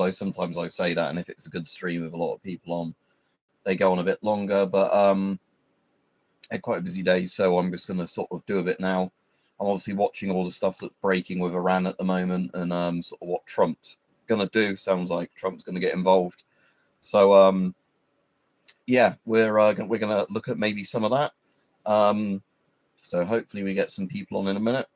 Although sometimes I say that, and if it's a good stream with a lot of people on, they go on a bit longer. But I had quite a busy day, so I'm just going to sort of do a bit now. I'm obviously watching all the stuff that's breaking with Iran at the moment, and sort of what Trump's going to do. Sounds like Trump's going to get involved. So yeah, we're going to look at maybe some of that. So hopefully we get some people on in a minute.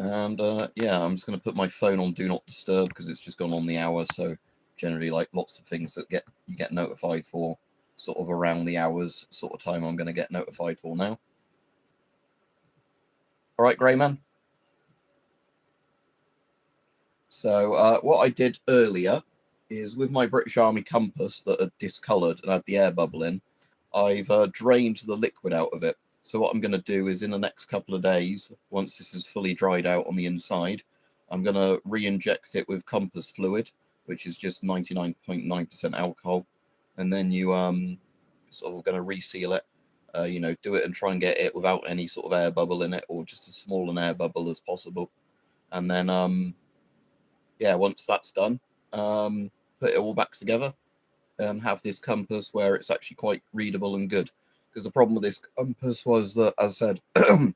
And yeah, I'm just going to put my phone on Do Not Disturb because it's just gone on the hour. So generally, like lots of things that you get notified for, sort of around the hours sort of time, I'm going to get notified for now. All right, Greyman. So what I did earlier is with my British Army compass that had discoloured and had the air bubble in, I've drained the liquid out of it. So what I'm going to do is in the next couple of days, once this is fully dried out on the inside, I'm going to re-inject it with compass fluid, which is just 99.9% alcohol. And then you sort of going to reseal it, you know, do it and try and get it without any sort of air bubble in it, or just as small an air bubble as possible. And then, yeah, once that's done, put it all back together and have this compass where it's actually quite readable and good. Because the problem with this compass was that, as I said,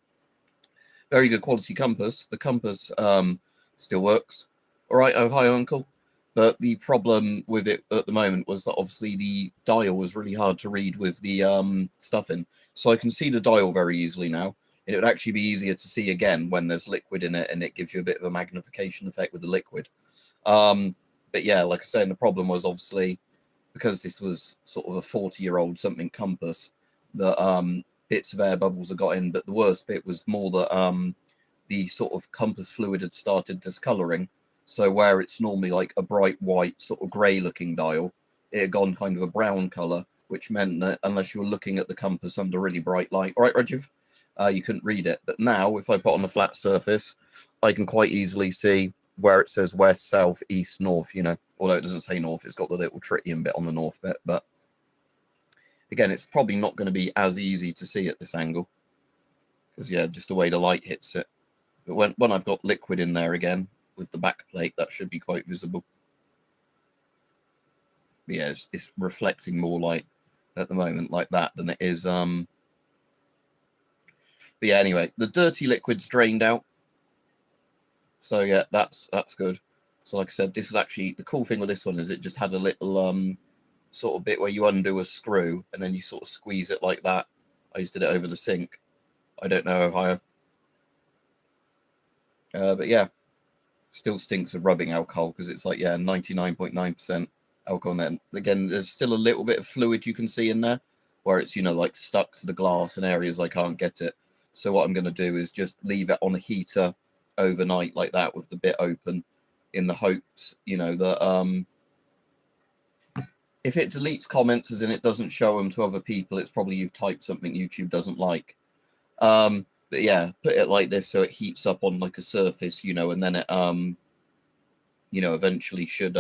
very good quality compass. The compass still works. All right, oh, hi, Uncle. But the problem with it at the moment was that obviously the dial was really hard to read with the stuff in. So I can see the dial very easily now. And it would actually be easier to see again when there's liquid in it, and it gives you a bit of a magnification effect with the liquid. But yeah, like I said, the problem was obviously because this was sort of a 40-year-old something compass, that bits of air bubbles had got in. But the worst bit was more that the sort of compass fluid had started discoloring. So where it's normally like a bright white sort of grey looking dial, it had gone kind of a brown colour, which meant that unless you were looking at the compass under really bright light, all right, Rajiv, you couldn't read it. But now if I put on a flat surface, I can quite easily see where it says west, south, east, north, you know, although it doesn't say north, it's got the little tritium bit on the north bit. But again, it's probably not going to be as easy to see at this angle because, yeah, just the way the light hits it. But when I've got liquid in there again with the back plate, that should be quite visible. But yeah, it's reflecting more light at the moment like that than it is. But yeah, anyway, the dirty liquid's drained out. So yeah, that's good. So like I said, this was actually, the cool thing with this one is it just had a little sort of bit where you undo a screw and then you sort of squeeze it like that. I just did it over the sink. I don't know how but yeah, still stinks of rubbing alcohol because it's like, yeah, 99.9% alcohol. And then again, there's still a little bit of fluid you can see in there where it's, you know, like stuck to the glass in areas I can't get it. So what I'm going to do is just leave it on a heater overnight like that with the bit open, in the hopes, you know, that if it deletes comments as in it doesn't show them to other people, it's probably you've typed something YouTube doesn't like. But yeah, put it like this so it heats up on like a surface, you know, and then it you know, eventually should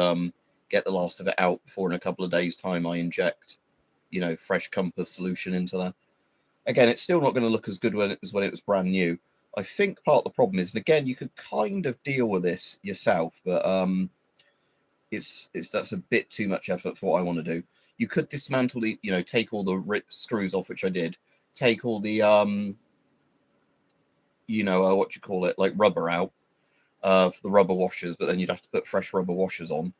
get the last of it out before in a couple of days time I inject, you know, fresh compass solution into that. Again, it's still not going to look as good as when it was brand new. I think part of the problem is, and again, you could kind of deal with this yourself, but that's a bit too much effort for what I want to do. You could dismantle the, you know, take all the screws off, which I did. Take all the you know, what you call it, like rubber out for the rubber washers, but then you'd have to put fresh rubber washers on.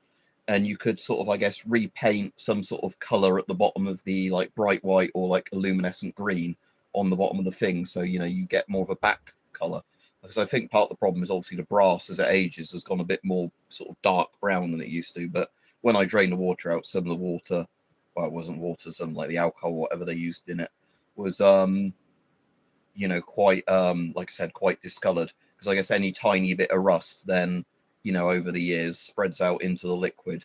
And you could sort of, I guess, repaint some sort of color at the bottom of the like bright white or like a luminescent green on the bottom of the thing. So, you know, you get more of a back color. Because I think part of the problem is obviously the brass as it ages has gone a bit more sort of dark brown than it used to. But when I drained the water out, some of the water, well, it wasn't water, some like the alcohol, whatever they used in it, was, you know, quite, like I said, quite discolored. Because I guess any tiny bit of rust then, you know, over the years spreads out into the liquid,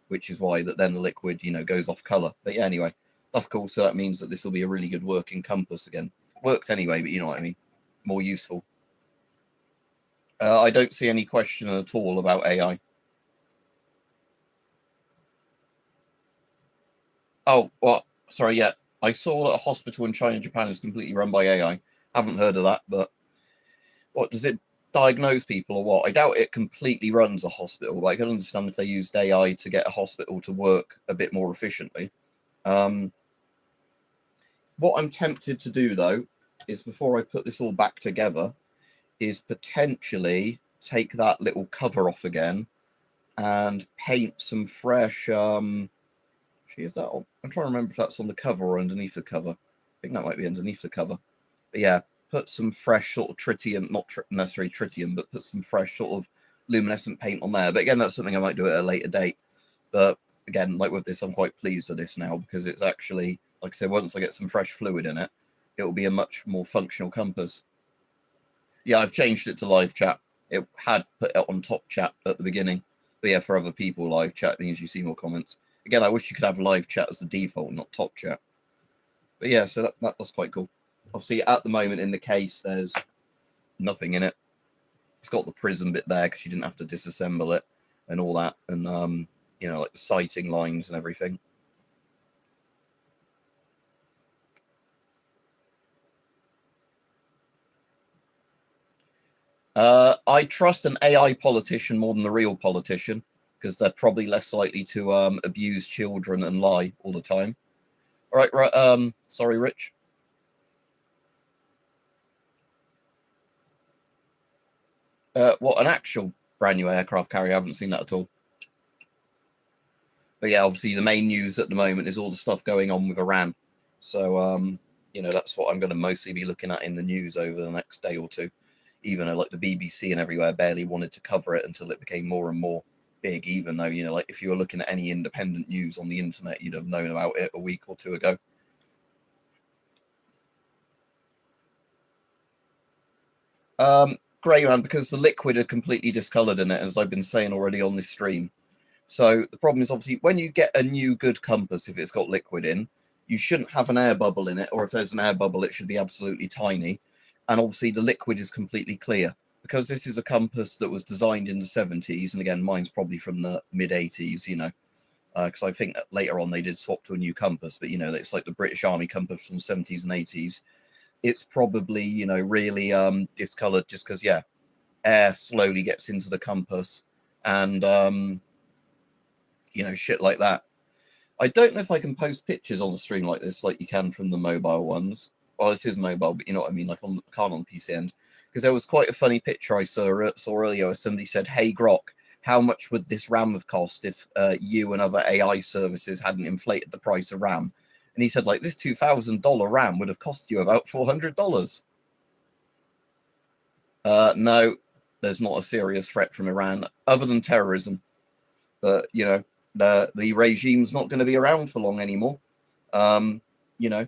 which is why that then the liquid, you know, goes off color. But yeah, anyway, that's cool. So that means that this will be a really good working compass again. Worked anyway, but you know what I mean, more useful. I don't see any question at all about AI. Oh, well, sorry, yeah. I saw that a hospital in China and Japan is completely run by AI. Haven't heard of that, but what does it diagnose people or what. I doubt it completely runs a hospital, but I can understand if they used AI to get a hospital to work a bit more efficiently. What I'm tempted to do, though, is before I put this all back together, is potentially take that little cover off again and paint some fresh... is that on? I'm trying to remember if that's on the cover or underneath the cover. I think that might be underneath the cover. But yeah, put some fresh sort of tritium, not necessarily tritium, but put some fresh sort of luminescent paint on there. But again, that's something I might do at a later date. But again, like with this, I'm quite pleased with this now because it's actually, like I said, once I get some fresh fluid in it, it will be a much more functional compass. Yeah, I've changed it to live chat. It had put it on top chat at the beginning. But yeah, for other people, live chat means you see more comments. Again, I wish you could have live chat as the default, not top chat. But yeah, so that's quite cool. Obviously, at the moment in the case, there's nothing in it. It's got the prism bit there because you didn't have to disassemble it and all that. And, you know, like the sighting lines and everything. I trust an AI politician more than the real politician because they're probably less likely to abuse children and lie all the time. All right, right. Sorry, Rich. What, an actual brand new aircraft carrier? I haven't seen that at all. But yeah, obviously the main news at the moment is all the stuff going on with Iran. So, you know, that's what I'm going to mostly be looking at in the news over the next day or two. Even though like the BBC and everywhere barely wanted to cover it until it became more and more big, even though, you know, like if you were looking at any independent news on the internet, you'd have known about it a week or two ago. Grey man, because the liquid are completely discoloured in it, as I've been saying already on this stream. So the problem is obviously when you get a new good compass, if it's got liquid in, you shouldn't have an air bubble in it, or if there's an air bubble, it should be absolutely tiny. And obviously the liquid is completely clear. Because this is a compass that was designed in the 70s, and again, mine's probably from the mid-80s, you know, because I think that later on they did swap to a new compass, but, you know, it's like the British Army compass from the 70s and 80s. It's probably, you know, really discoloured just because, yeah, air slowly gets into the compass and, you know, shit like that. I don't know if I can post pictures on the stream like this, like you can from the mobile ones. Well, this is mobile, but you know what I mean, like I can't on the PC end. Because there was quite a funny picture I saw earlier where somebody said, "Hey Grok, how much would this RAM have cost if you and other AI services hadn't inflated the price of RAM?" And he said, like, this $2,000 RAM would have cost you about $400. No, there's not a serious threat from Iran other than terrorism. But, you know, the regime's not going to be around for long anymore. You know,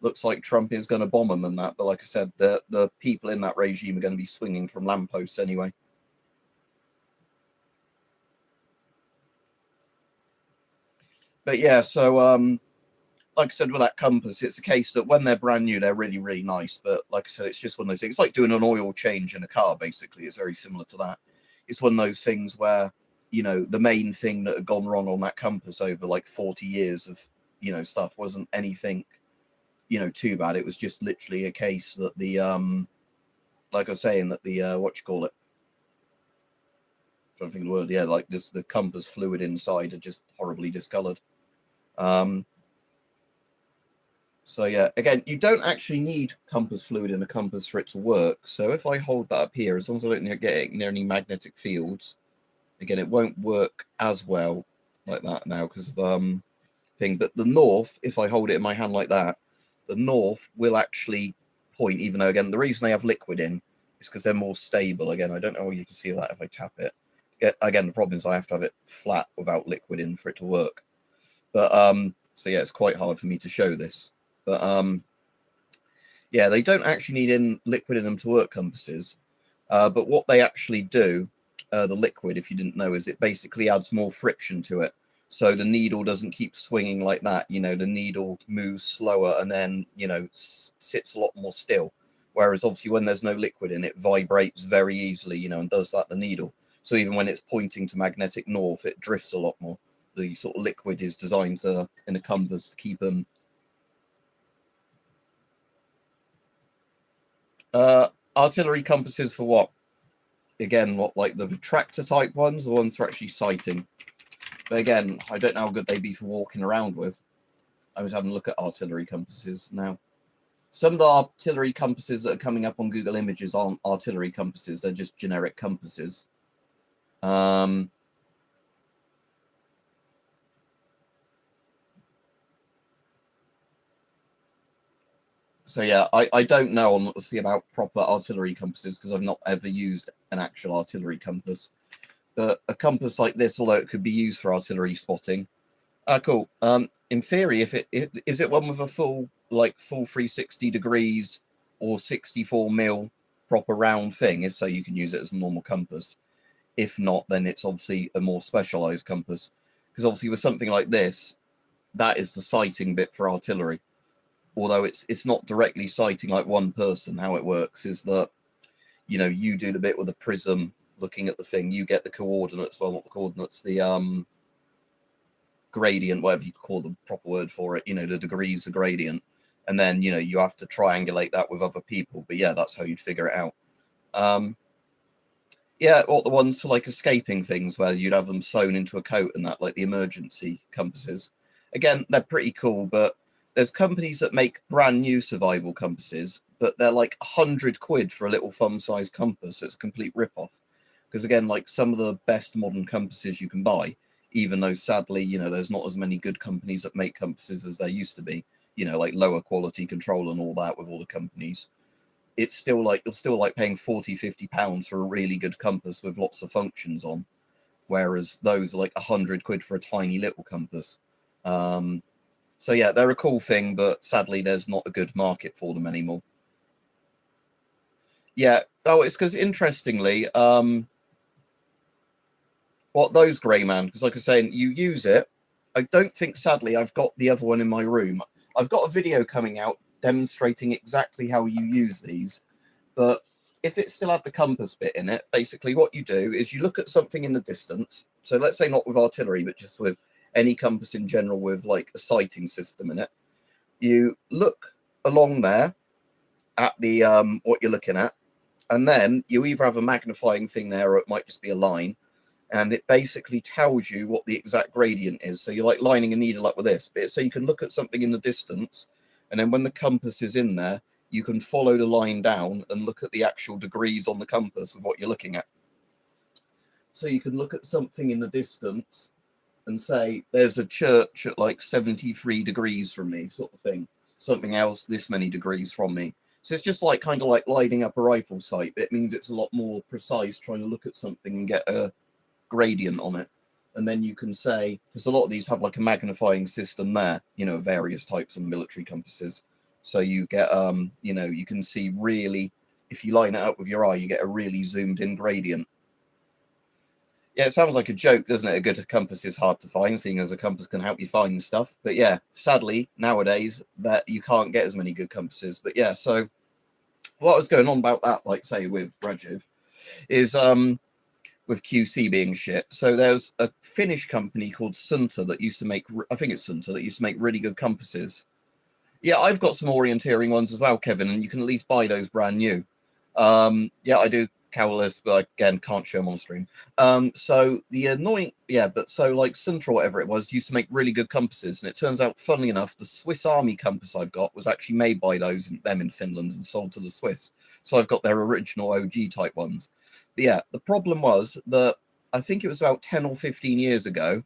looks like Trump is going to bomb them and that. But like I said, the people in that regime are going to be swinging from lampposts anyway. But yeah, so like I said, with that compass, it's a case that when they're brand new, they're really, really nice. But like I said, it's just one of those things. It's like doing an oil change in a car, basically. It's very similar to that. It's one of those things where, you know, the main thing that had gone wrong on that compass over like 40 years of, you know, stuff wasn't anything, you know, too bad. It was just literally a case that the, like I was saying, that the, what you call it? I'm trying to think of the word. Yeah, like this, the compass fluid inside had just horribly discolored. So yeah, again, you don't actually need compass fluid in a compass for it to work. So if I hold that up here, as long as I don't get it near any magnetic fields, again, it won't work as well like that now because of thing. But the north, if I hold it in my hand like that, the north will actually point, even though, again, the reason they have liquid in is because they're more stable. Again, I don't know if you can see that if I tap it. Again, the problem is I have to have it flat without liquid in for it to work. But so yeah, it's quite hard for me to show this. But yeah, they don't actually need liquid in them to work compasses. But what they actually do, the liquid, if you didn't know, is it basically adds more friction to it. So the needle doesn't keep swinging like that. You know, the needle moves slower and then, you know, sits a lot more still. Whereas obviously when there's no liquid in it, vibrates very easily, you know, and does that the needle. So even when it's pointing to magnetic north, it drifts a lot more. The sort of liquid is designed to, in a compass, to keep them. Artillery compasses for what? Again, what, like the tractor type ones, or ones for actually sighting? But again, I don't know how good they'd be for walking around with. I was having a look at artillery compasses now. Some of the artillery compasses that are coming up on Google Images aren't artillery compasses, they're just generic compasses. So yeah, I don't know honestly about proper artillery compasses because I've not ever used an actual artillery compass. But a compass like this, although it could be used for artillery spotting, cool. In theory, if is it one with a full 360 degrees or 64 mil proper round thing? If so, you can use it as a normal compass. If not, then it's obviously a more specialized compass. Because obviously with something like this, that is the sighting bit for artillery. Although it's not directly sighting like one person. How it works is that, you know, you do the bit with the prism looking at the thing, you get the coordinates, well, not the coordinates, the gradient, whatever you call the proper word for it, you know, the degrees, the gradient, and then, you know, you have to triangulate that with other people. But yeah, that's how you'd figure it out. Yeah, or the ones for like escaping things where you'd have them sewn into a coat and that, like the emergency compasses. Again, they're pretty cool, but there's companies that make brand new survival compasses, but they're like £100 for a little thumb-sized compass. It's a complete rip-off. Because again, like some of the best modern compasses you can buy, even though sadly, you know, there's not as many good companies that make compasses as there used to be, you know, like lower quality control and all that with all the companies. It's still like, you're still like paying £40-50 for a really good compass with lots of functions on, whereas those are like £100 for a tiny little compass. So yeah, they're a cool thing, but sadly there's not a good market for them anymore. Yeah, oh, it's because interestingly, what those grey man, because like I was saying, you use it. I don't think, sadly, I've got the other one in my room. I've got a video coming out demonstrating exactly how you use these, but if it still had the compass bit in it, basically what you do is you look at something in the distance. So let's say not with artillery, but just with any compass in general with like a sighting system in it. You look along there at the what you're looking at, and then you either have a magnifying thing there or it might just be a line, and it basically tells you what the exact gradient is. So you're like lining a needle up with this bit, so you can look at something in the distance, and then when the compass is in there, you can follow the line down and look at the actual degrees on the compass of what you're looking at. So you can look at something in the distance and say, there's a church at like 73 degrees from me, sort of thing. Something else this many degrees from me. So it's just like kind of like lighting up a rifle sight, but it means it's a lot more precise trying to look at something and get a gradient on it. And then you can say, because a lot of these have like a magnifying system there, you know, various types of military compasses. So you get, you know, you can see really, if you line it up with your eye, you get a really zoomed in gradient. Yeah, it sounds like a joke, doesn't it? A good compass is hard to find, seeing as a compass can help you find stuff. But yeah, sadly, nowadays, that you can't get as many good compasses. But yeah, so what was going on about that, like, say, with Rajiv, is with QC being shit. So there's a Finnish company called Sunta that used to make, I think it's Sunta, that used to make really good compasses. Yeah, I've got some orienteering ones as well, Kevin, and you can at least buy those brand new. Yeah, I do Cowless, but again, can't show them on stream. So the annoying, yeah, but so like Sunta or whatever it was, used to make really good compasses, and it turns out, funnily enough, the Swiss Army compass I've got was actually made by them in Finland and sold to the Swiss. So I've got their original OG type ones. But yeah, the problem was that I think it was about 10 or 15 years ago.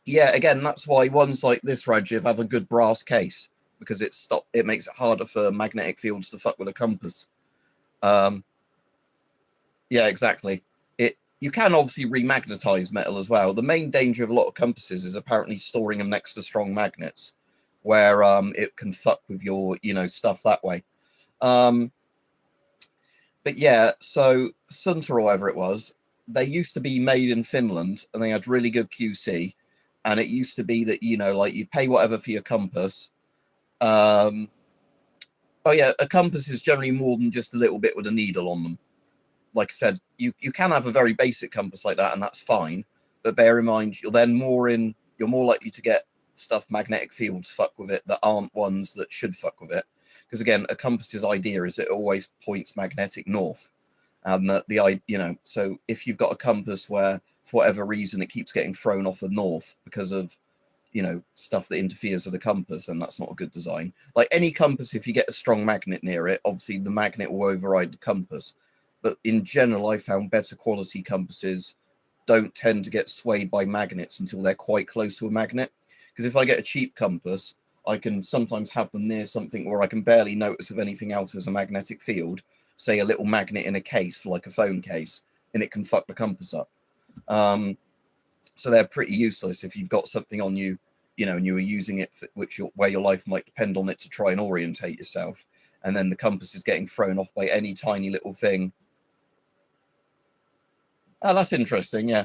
Yeah, again, that's why ones like this Rajiv have a good brass case, because it makes it harder for magnetic fields to fuck with a compass. Yeah, exactly. You can obviously remagnetize metal as well. The main danger of a lot of compasses is apparently storing them next to strong magnets, where it can fuck with your, you know, stuff that way. But yeah, so Sunta or whatever it was, they used to be made in Finland, and they had really good QC. And it used to be that, you know, like you pay whatever for your compass. Oh yeah, a compass is generally more than just a little bit with a needle on them. Like I said, you can have a very basic compass like that, and that's fine. But bear in mind, you're more likely to get stuff magnetic fields fuck with it that aren't ones that should fuck with it. Because again, a compass's idea is it always points magnetic north. And so if you've got a compass where, for whatever reason, it keeps getting thrown off the north because of, stuff that interferes with the compass, and that's not a good design. Like any compass, if you get a strong magnet near it, obviously the magnet will override the compass. But in general, I found better quality compasses don't tend to get swayed by magnets until they're quite close to a magnet. Because if I get a cheap compass, I can sometimes have them near something where I can barely notice if anything else is a magnetic field, say a little magnet in a case for like a phone case, and it can fuck the compass up. So they're pretty useless if you've got something on you, and you are using it for where your life might depend on it to try and orientate yourself, and then the compass is getting thrown off by any tiny little thing. Oh, that's interesting, yeah.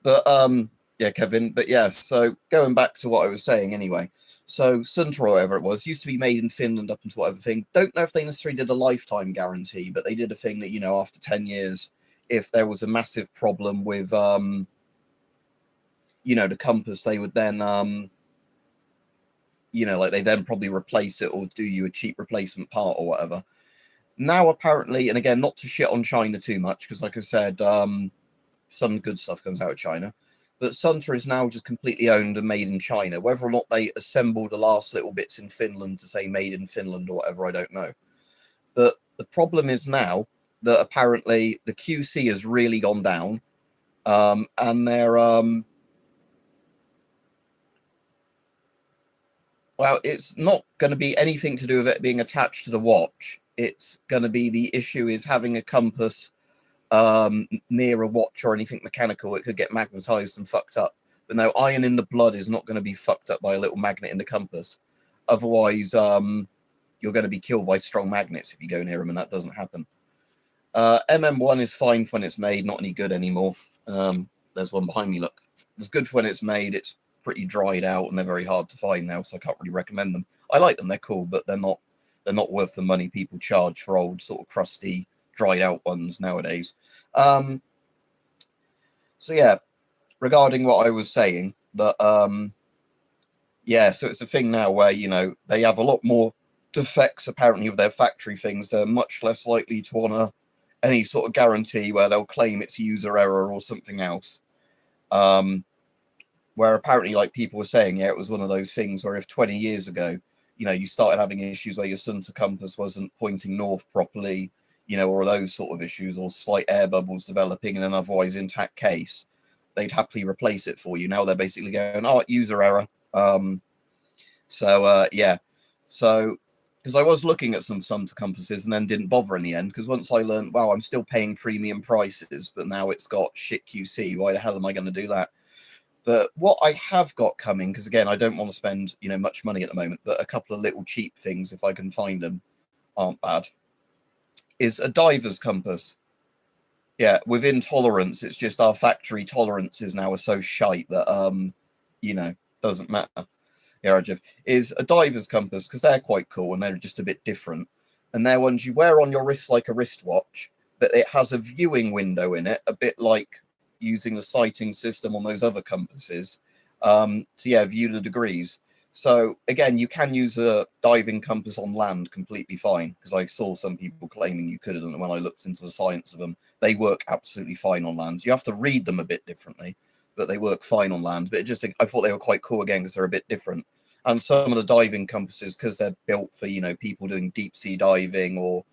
But yeah, Kevin. But yeah, so going back to what I was saying anyway. So Sunta or whatever it was used to be made in Finland up until whatever thing. Don't know if they necessarily did a lifetime guarantee, but they did a thing that, after 10 years, if there was a massive problem with, the compass, they would then, they then probably replace it or do you a cheap replacement part or whatever. Now, apparently, and again, not to shit on China too much, because like I said, some good stuff comes out of China. But Sunta is now just completely owned and made in China. Whether or not they assembled the last little bits in Finland to say made in Finland or whatever, I don't know. But the problem is now that apparently the QC has really gone down. And they're... well, it's not going to be anything to do with it being attached to the watch. It's going to be the issue is having a compass near a watch or anything mechanical. It could get magnetized and fucked up. But no, iron in the blood is not going to be fucked up by a little magnet in the compass. Otherwise, you're going to be killed by strong magnets if you go near them, and that doesn't happen. MM1 is fine for when it's made, not any good anymore. There's one behind me, look. It's good for when it's made. It's pretty dried out and they're very hard to find now, so I can't really recommend them. I like them, they're cool, but they're not worth the money people charge for old sort of crusty dried out ones nowadays. So yeah, regarding what I was saying, that yeah, so it's a thing now where they have a lot more defects apparently of their factory things. They're much less likely to honor any sort of guarantee where they'll claim it's user error or something else. Where apparently, like people were saying, yeah, it was one of those things where if 20 years ago, you started having issues where your Sunta compass wasn't pointing north properly, or those sort of issues, or slight air bubbles developing in an otherwise intact case, they'd happily replace it for you. Now they're basically going, oh, user error. Yeah. So, because I was looking at some Sunta compasses and then didn't bother in the end, because once I learned, wow, I'm still paying premium prices, but now it's got shit QC. Why the hell am I going to do that? But what I have got coming, because again, I don't want to spend, much money at the moment, but a couple of little cheap things, if I can find them, aren't bad, is a diver's compass. Yeah, within tolerance, it's just our factory tolerances now are so shite that, doesn't matter. Yeah, Rajiv, is a diver's compass, because they're quite cool and they're just a bit different. And they're ones you wear on your wrist like a wristwatch, but it has a viewing window in it, a bit like using the sighting system on those other compasses to view the degrees. So again, you can use a diving compass on land completely fine, because I saw some people claiming you couldn't, and when I looked into the science of them, they work absolutely fine on land. You have to read them a bit differently, but they work fine on land. But I thought they were quite cool again because they're a bit different. And some of the diving compasses, because they're built for people doing deep sea diving or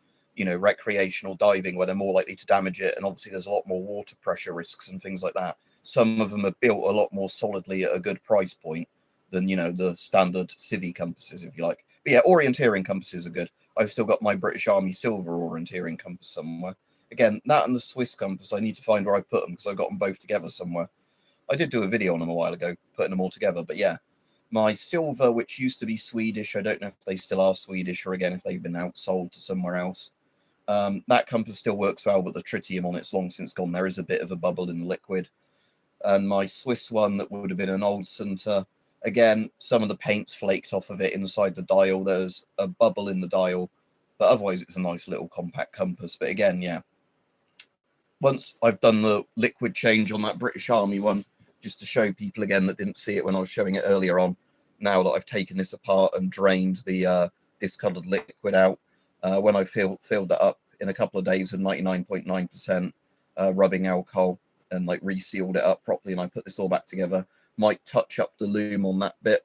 recreational diving, where they're more likely to damage it, and obviously there's a lot more water pressure risks and things like that. Some of them are built a lot more solidly at a good price point than the standard civvy compasses, if you like. But yeah, orienteering compasses are good. I've still got my British Army silver orienteering compass somewhere. Again, that and the Swiss compass, I need to find where I put them, because I got them both together somewhere. I did do a video on them a while ago, putting them all together, but yeah. My silver, which used to be Swedish, I don't know if they still are Swedish, or again, if they've been outsold to somewhere else. That compass still works well, but the tritium on it's long since gone. There is a bit of a bubble in the liquid. And my Swiss one, that would have been an old Sunta, again, some of the paint's flaked off of it inside the dial. There's a bubble in the dial, but otherwise it's a nice little compact compass. But again, yeah, once I've done the liquid change on that British Army one, just to show people again that didn't see it when I was showing it earlier on, now that I've taken this apart and drained the discoloured liquid out. When I filled that up in a couple of days with 99.9% rubbing alcohol and like resealed it up properly, and I put this all back together. Might touch up the loom on that bit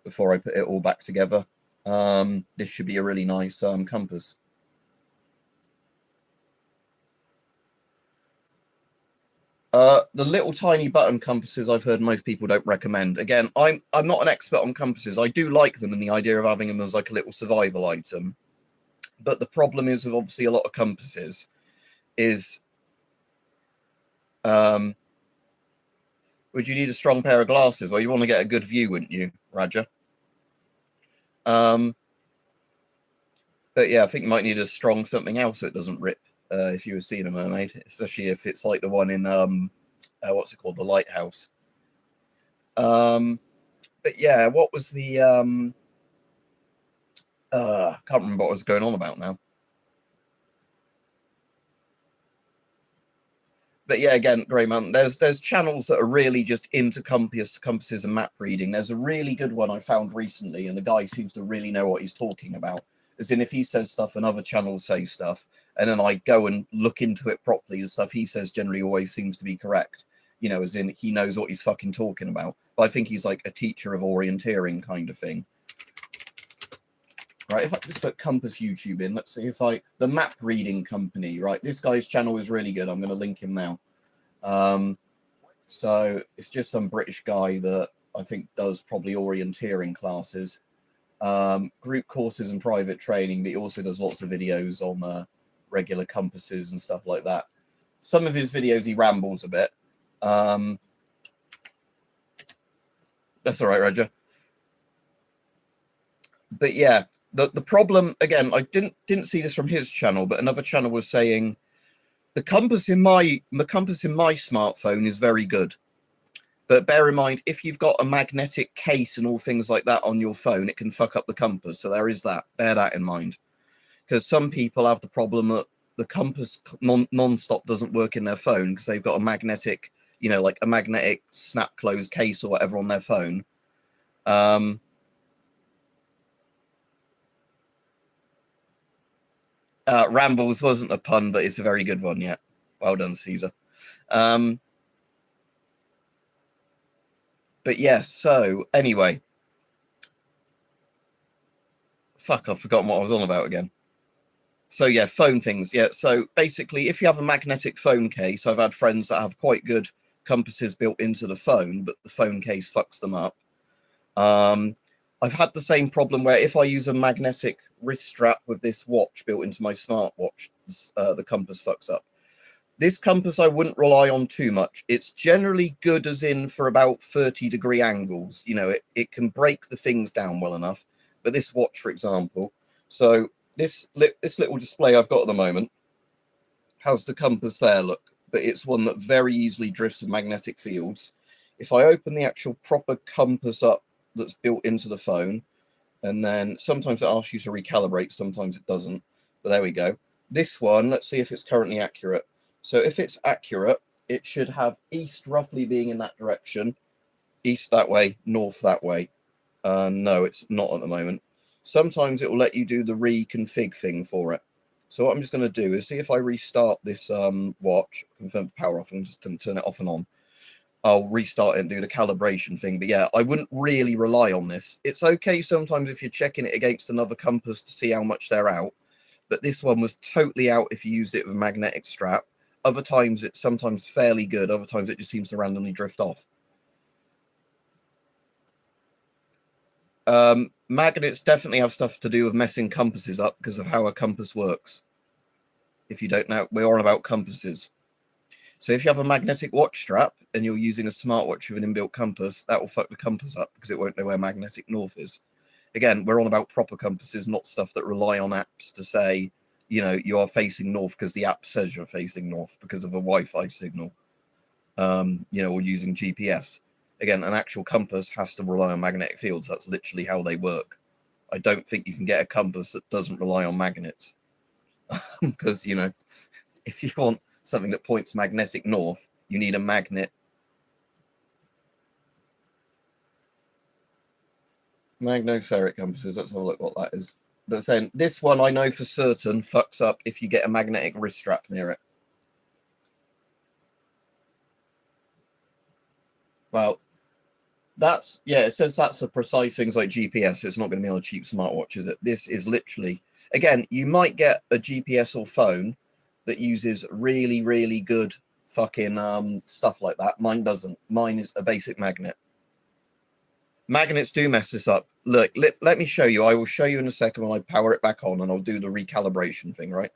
before I put it all back together. This should be a really nice compass. The little tiny button compasses I've heard most people don't recommend. Again, I'm not an expert on compasses. I do like them and the idea of having them as like a little survival item. But the problem is with obviously a lot of compasses is would you need a strong pair of glasses? Well, you want to get a good view, wouldn't you, Raja? But yeah, I think you might need a strong something else so it doesn't rip if you were seeing a mermaid, especially if it's like the one in what's it called, the lighthouse. But yeah, what was the can't remember what was going on about now. But yeah, again, Grey Mountain, there's channels that are really just into compasses and map reading. There's a really good one I found recently, and the guy seems to really know what he's talking about. As in, if he says stuff and other channels say stuff, and then I go and look into it properly, the stuff he says generally always seems to be correct. You know, as in, he knows what he's fucking talking about. But I think he's like a teacher of orienteering kind of thing. Right, if I just put Compass YouTube in, let's see if the map reading company, right? This guy's channel is really good. I'm going to link him now. So it's just some British guy that I think does probably orienteering classes, group courses and private training, but he also does lots of videos on regular compasses and stuff like that. Some of his videos he rambles a bit. That's all right, Roger. But yeah, the problem, again, I didn't see this from his channel, but another channel was saying the compass in my smartphone is very good. But bear in mind, if you've got a magnetic case and all things like that on your phone, it can fuck up the compass. So there is that. Bear that in mind. Because some people have the problem that the compass non-stop doesn't work in their phone because they've got a magnetic, you know, like a magnetic snap close case or whatever on their phone. Rambles wasn't a pun, but it's a very good one. Yeah, well done, Caesar. But yes. So anyway, fuck, I've forgotten what I was on about again. So yeah, phone things. Yeah. So basically, if you have a magnetic phone case, I've had friends that have quite good compasses built into the phone, but the phone case fucks them up. I've had the same problem where if I use a magnetic wrist strap with this watch built into my smartwatch, the compass fucks up. This compass I wouldn't rely on too much. It's generally good as in for about 30-degree angles. You know, it can break the things down well enough. But this watch, for example, so this little display I've got at the moment has the compass there, look, but it's one that very easily drifts with magnetic fields. If I open the actual proper compass up that's built into the phone, and then sometimes it asks you to recalibrate, sometimes it doesn't, but there we go. This one, let's see if it's currently accurate. So if it's accurate, it should have east roughly being in that direction, east that way, north that way. No, it's not at the moment. Sometimes it will let you do the reconfig thing for it. So what I'm just going to do is see if I restart this watch, confirm power off, and just turn it off and on. I'll restart it and do the calibration thing. But yeah, I wouldn't really rely on this. It's okay sometimes if you're checking it against another compass to see how much they're out. But this one was totally out if you used it with a magnetic strap. Other times it's sometimes fairly good. Other times it just seems to randomly drift off. Magnets definitely have stuff to do with messing compasses up because of how a compass works. If you don't know, we're on about compasses. So if you have a magnetic watch strap and you're using a smartwatch with an inbuilt compass, that will fuck the compass up because it won't know where magnetic north is. Again, we're on about proper compasses, not stuff that rely on apps to say, you know, you are facing north because the app says you're facing north because of a Wi-Fi signal, you know, or using GPS. Again, an actual compass has to rely on magnetic fields. That's literally how they work. I don't think you can get a compass that doesn't rely on magnets. Because, you know, if you want something that points magnetic north, you need a magnet. Magnoferric compasses. Let's have a look what that is. But saying this one, I know for certain fucks up if you get a magnetic wrist strap near it. Well, that's, yeah, it says that's for precise things like GPS. It's not going to be on a cheap smartwatch, is it? This is literally, again, you might get a GPS or phone that uses really, really good fucking stuff like that. Mine doesn't. Mine is a basic magnet. Magnets do mess this up. Look, let me show you. I will show you in a second when I power it back on, and I'll do the recalibration thing, right?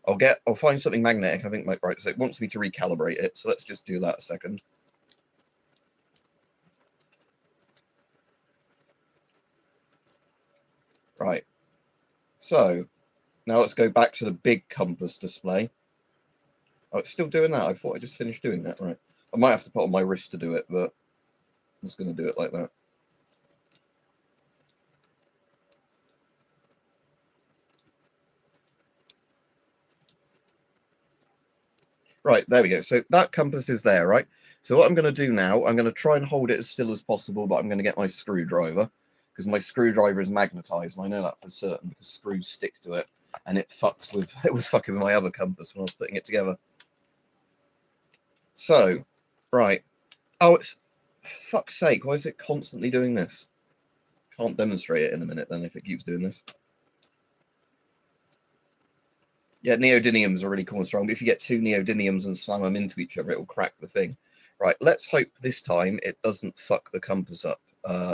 I'll find something magnetic. I think, right, so it wants me to recalibrate it. So let's just do that a second. Right. So now let's go back to the big compass display. Oh, it's still doing that. I thought I just finished doing that. Right. I might have to put on my wrist to do it, but I'm just going to do it like that. Right, there we go. So that compass is there, right? So what I'm going to do now, I'm going to try and hold it as still as possible, but I'm going to get my screwdriver because my screwdriver is magnetized, and I know that for certain because screws stick to it, and it fucks with, it was fucking with my other compass when I was putting it together. So, right. Oh, it's, fuck's sake, why is it constantly doing this? Can't demonstrate it in a minute then if it keeps doing this. Yeah, neodymiums are really cool and strong, but if you get two neodymiums and slam them into each other, it will crack the thing. Right, let's hope this time it doesn't fuck the compass up,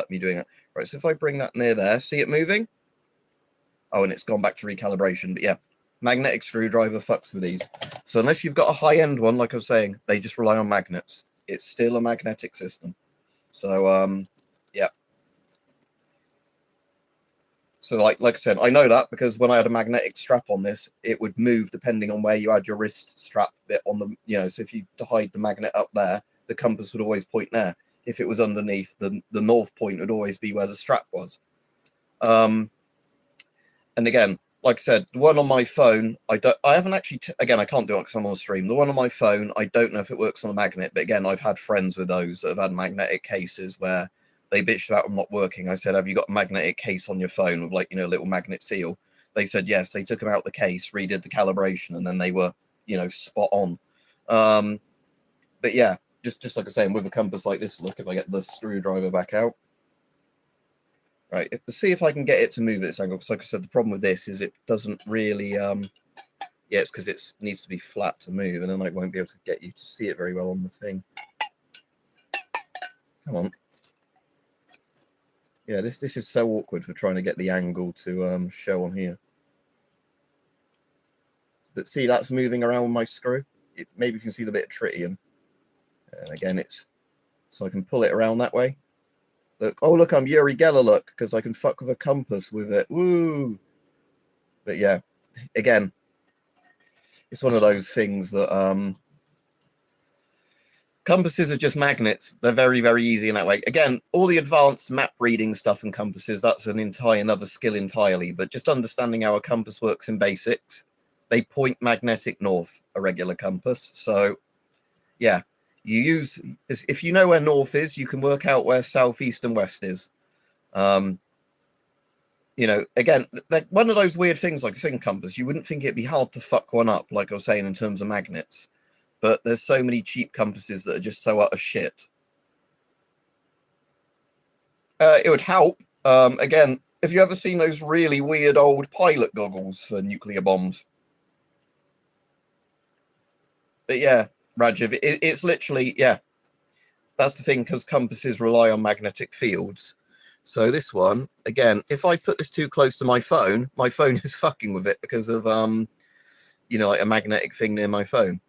me doing it. Right, so if I bring that near there, see it moving? Oh, and it's gone back to recalibration, but yeah, magnetic screwdriver fucks with these. So unless you've got a high-end one, like I was saying, they just rely on magnets. It's still a magnetic system. So, yeah. So like I said, I know that because when I had a magnetic strap on this, it would move depending on where you had your wrist strap bit on the, you know, so if you hide the magnet up there, the compass would always point there. If it was underneath, the north point would always be where the strap was. And again, like I said, the one on my phone, I haven't actually, again, I can't do it because I'm on stream. The one on my phone, I don't know if it works on a magnet, but again, I've had friends with those that have had magnetic cases where they bitched about them not working. I said, have you got a magnetic case on your phone with, like, you know, a little magnet seal? They said, yes. They took them out the case, redid the calibration, and then they were, you know, spot on. But yeah, just like I was saying, with a compass like this, look, if I get the screwdriver back out. Right, let's see if I can get it to move at this angle, because like I said, the problem with this is it doesn't really, yeah, it's because it needs to be flat to move, and then I won't be able to get you to see it very well on the thing. Come on. Yeah, this is so awkward for trying to get the angle to show on here. But see, that's moving around my screw. Maybe you can see the bit of tritium. And again, it's so I can pull it around that way. Look, oh look, I'm Uri Geller, look, because I can fuck with a compass with it. Woo! But yeah, again, it's one of those things that compasses are just magnets. They're very, very easy in that way. Again, all the advanced map reading stuff and compasses, that's an another skill entirely. But just understanding how a compass works in basics, they point magnetic north, a regular compass. So, yeah, you use, if you know where north is, you can work out where south, east, and west is. You know, again, one of those weird things, like a single compass, you wouldn't think it'd be hard to fuck one up, like I was saying, in terms of magnets. But there's so many cheap compasses that are just so utter shit. It would help. Again, have you ever seen those really weird old pilot goggles for nuclear bombs? But yeah, Rajiv, it's literally, yeah. That's the thing, because compasses rely on magnetic fields. So this one, again, if I put this too close to my phone is fucking with it because of, you know, like a magnetic thing near my phone.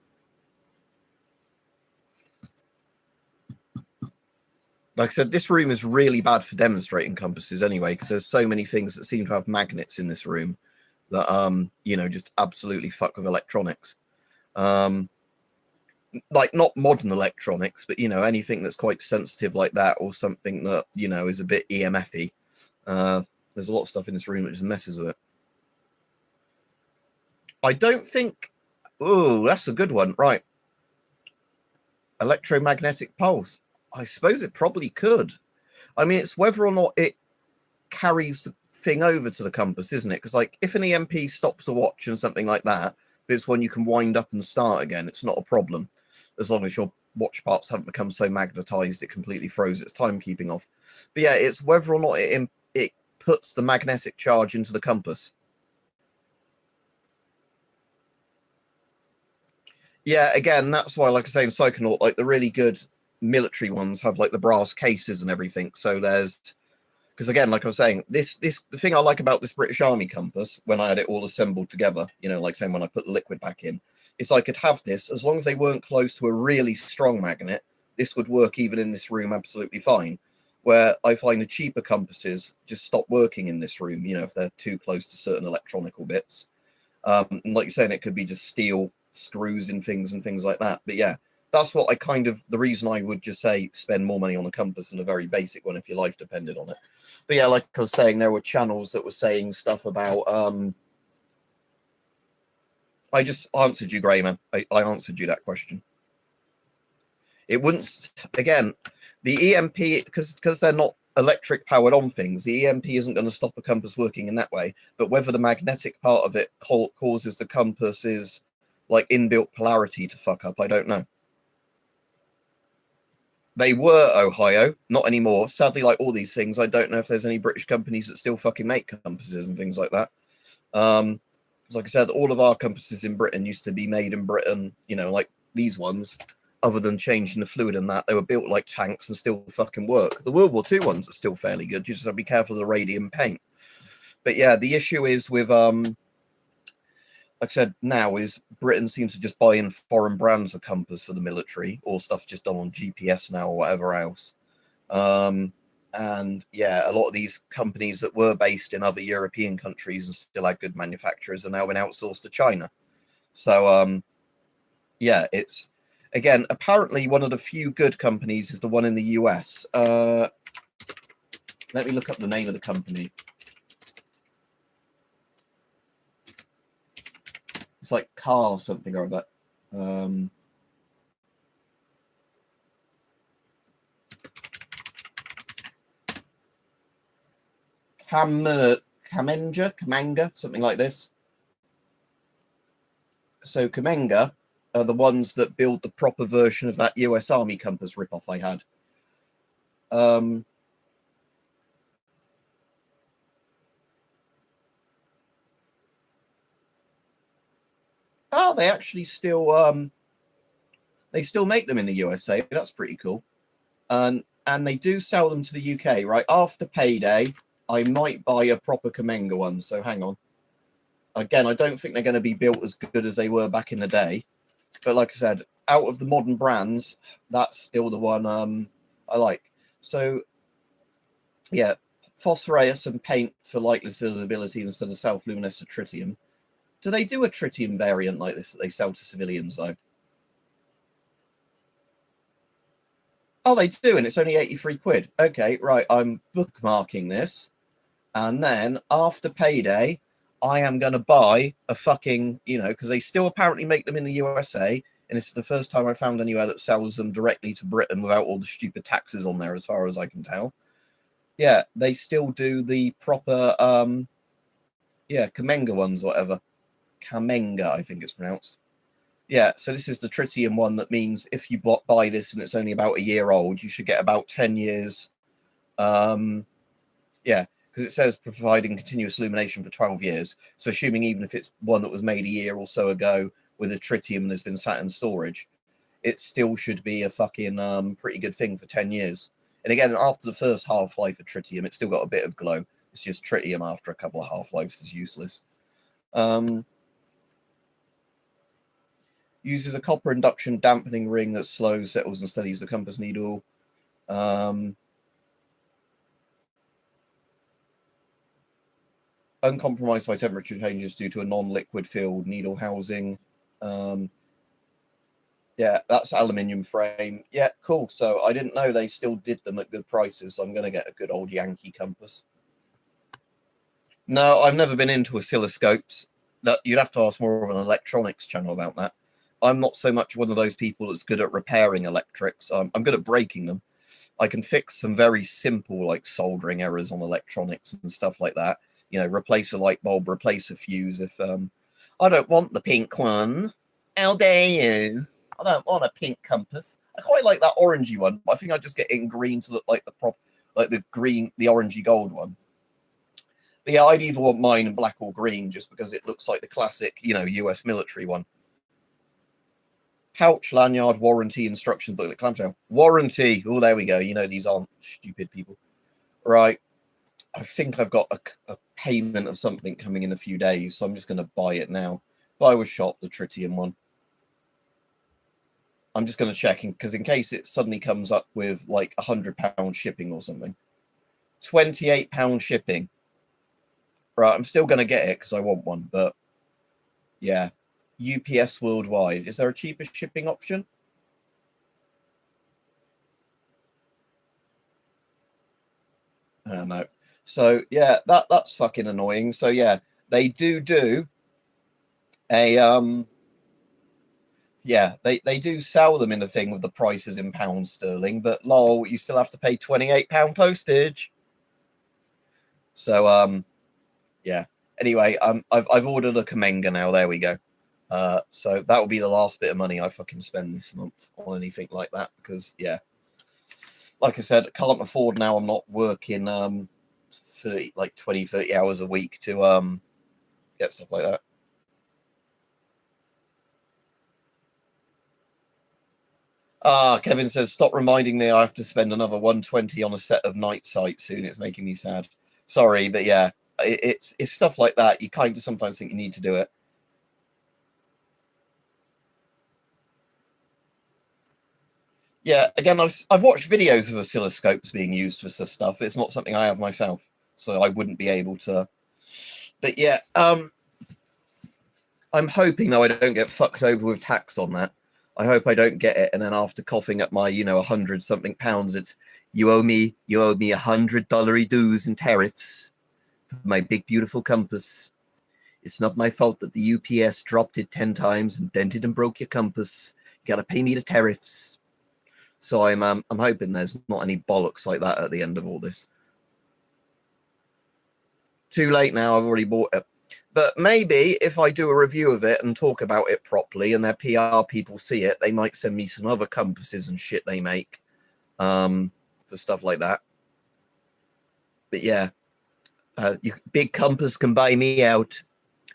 Like I said, this room is really bad for demonstrating compasses anyway, because there's so many things that seem to have magnets in this room that, you know, just absolutely fuck with electronics. Like not modern electronics, but, you know, anything that's quite sensitive like that, or something that, you know, is a bit EMF-y. There's a lot of stuff in this room that just messes with it. I don't think... Oh, that's a good one. Right. Electromagnetic pulse. I suppose it probably could. I mean, it's whether or not it carries the thing over to the compass, isn't it? Because like if an EMP stops a watch and something like that, but it's one you can wind up and start again, it's not a problem, as long as your watch parts haven't become so magnetized it completely throws its timekeeping off. But yeah, it's whether or not it puts the magnetic charge into the compass. Yeah, again, that's why, like I say, in Psychonaut, like the really good military ones have like the brass cases and everything. So there's, because again, like I was saying, the thing I like about this British Army compass, when I had it all assembled together, you know, like saying when I put the liquid back in, is I could have this, as long as they weren't close to a really strong magnet, this would work even in this room absolutely fine. Where I find the cheaper compasses just stop working in this room, you know, if they're too close to certain electronical bits. And like you're saying, it could be just steel screws in things and things like that. But yeah, that's what I kind of, the reason I would just say spend more money on a compass than a very basic one if your life depended on it. But yeah, like I was saying, there were channels that were saying stuff about I just answered you, Greyman. I answered you that question. It wouldn't, again, the EMP, because they're not electric powered on things, the EMP isn't going to stop a compass working in that way. But whether the magnetic part of it causes the compass's like inbuilt polarity to fuck up, I don't know. They were Ohio, not anymore. Sadly, like all these things, I don't know if there's any British companies that still fucking make compasses and things like that. Because like I said, all of our compasses in Britain used to be made in Britain, you know, like these ones, other than changing the fluid and that, they were built like tanks and still fucking work. The World War II ones are still fairly good. You just have to be careful of the radium paint. But yeah, the issue is with, like I said, now is Britain seems to just buy in foreign brands of compass for the military, or stuff's just done on GPS now or whatever else. And yeah, a lot of these companies that were based in other European countries and still had good manufacturers are now been outsourced to China. So yeah, it's, again, apparently one of the few good companies is the one in the US. Let me look up the name of the company. It's like car something or other. Kamenga, something like this. So Kamenga are the ones that build the proper version of that US Army compass ripoff I had. Oh, they actually still they still make them in the USA. That's pretty cool. And they do sell them to the UK, right? After payday, I might buy a proper Kamenga one. So hang on. Again, I don't think they're going to be built as good as they were back in the day. But like I said, out of the modern brands, that's still the one I like. So yeah, phosphorus and paint for lightless visibility instead of self-luminescent tritium. Do they do a tritium variant like this that they sell to civilians, though? Oh, they do, and it's only 83 quid. Okay, right, I'm bookmarking this. And then after payday, I am going to buy a fucking, you know, because they still apparently make them in the USA. And this is the first time I found anywhere that sells them directly to Britain without all the stupid taxes on there, as far as I can tell. Yeah, they still do the proper, yeah, Kamenga ones, whatever. Kamenga, I think it's pronounced. Yeah, so this is the tritium one. That means if you buy this and it's only about a year old, you should get about 10 years. Yeah, because it says providing continuous illumination for 12 years. So assuming even if it's one that was made a year or so ago with a tritium and has been sat in storage, it still should be a fucking pretty good thing for 10 years. And again, after the first half-life of tritium, it's still got a bit of glow. It's just tritium after a couple of half-lives is useless. Uses a copper induction dampening ring that slows, settles, and steadies the compass needle. Uncompromised by temperature changes due to a non-liquid filled needle housing. Yeah, that's aluminium frame. Yeah, cool. So I didn't know they still did them at good prices. So I'm going to get a good old Yankee compass. No, I've never been into oscilloscopes. That you'd have to ask more of an electronics channel about that. I'm not so much one of those people that's good at repairing electrics. I'm good at breaking them. I can fix some very simple like soldering errors on electronics and stuff like that. You know, replace a light bulb, replace a fuse. If I don't want the pink one, how dare you? I don't want a pink compass. I quite like that orangey one, but I think I just get it in green to look like the green, the orangey gold one. But yeah, I'd either want mine in black or green just because it looks like the classic, you know, US military one. Pouch, lanyard, warranty, instructions booklet, clamshell. Warranty. Oh, there we go. You know, these aren't stupid people. Right. I think I've got a payment of something coming in a few days, so I'm just going to buy it now. Buy with shop, the tritium one. I'm just going to check, because in case it suddenly comes up with like £100 shipping or something. £28 shipping. Right, I'm still going to get it because I want one, but yeah. UPS worldwide. Is there a cheaper shipping option? I don't know. So yeah, that's fucking annoying. So yeah, they do a yeah, they do sell them in a thing with the prices in pounds sterling, but lol, you still have to pay £28 postage. So yeah. Anyway, I've ordered a Kamenga now. There we go. So that will be the last bit of money I fucking spend this month on anything like that, because yeah, like I said, I can't afford now. I'm not working 20-30 hours a week to get stuff like that. Kevin says, stop reminding me I have to spend another 120 on a set of night sight soon. It's making me sad. Sorry, but yeah, it's stuff like that. You kind of sometimes think you need to do it. Yeah, again, I've watched videos of oscilloscopes being used for this stuff. It's not something I have myself, so I wouldn't be able to. But yeah, I'm hoping though I don't get fucked over with tax on that. I hope I don't get it, and then after coughing up my, you know, 100-something pounds, it's you owe me $100 dues and tariffs for my big beautiful compass. It's not my fault that the UPS dropped it 10 times and dented and broke your compass. You gotta pay me the tariffs. So I'm hoping there's not any bollocks like that at the end of all this. Too late now, I've already bought it. But maybe if I do a review of it and talk about it properly and their PR people see it, they might send me some other compasses and shit they make for stuff like that. But yeah, Big Compass can buy me out.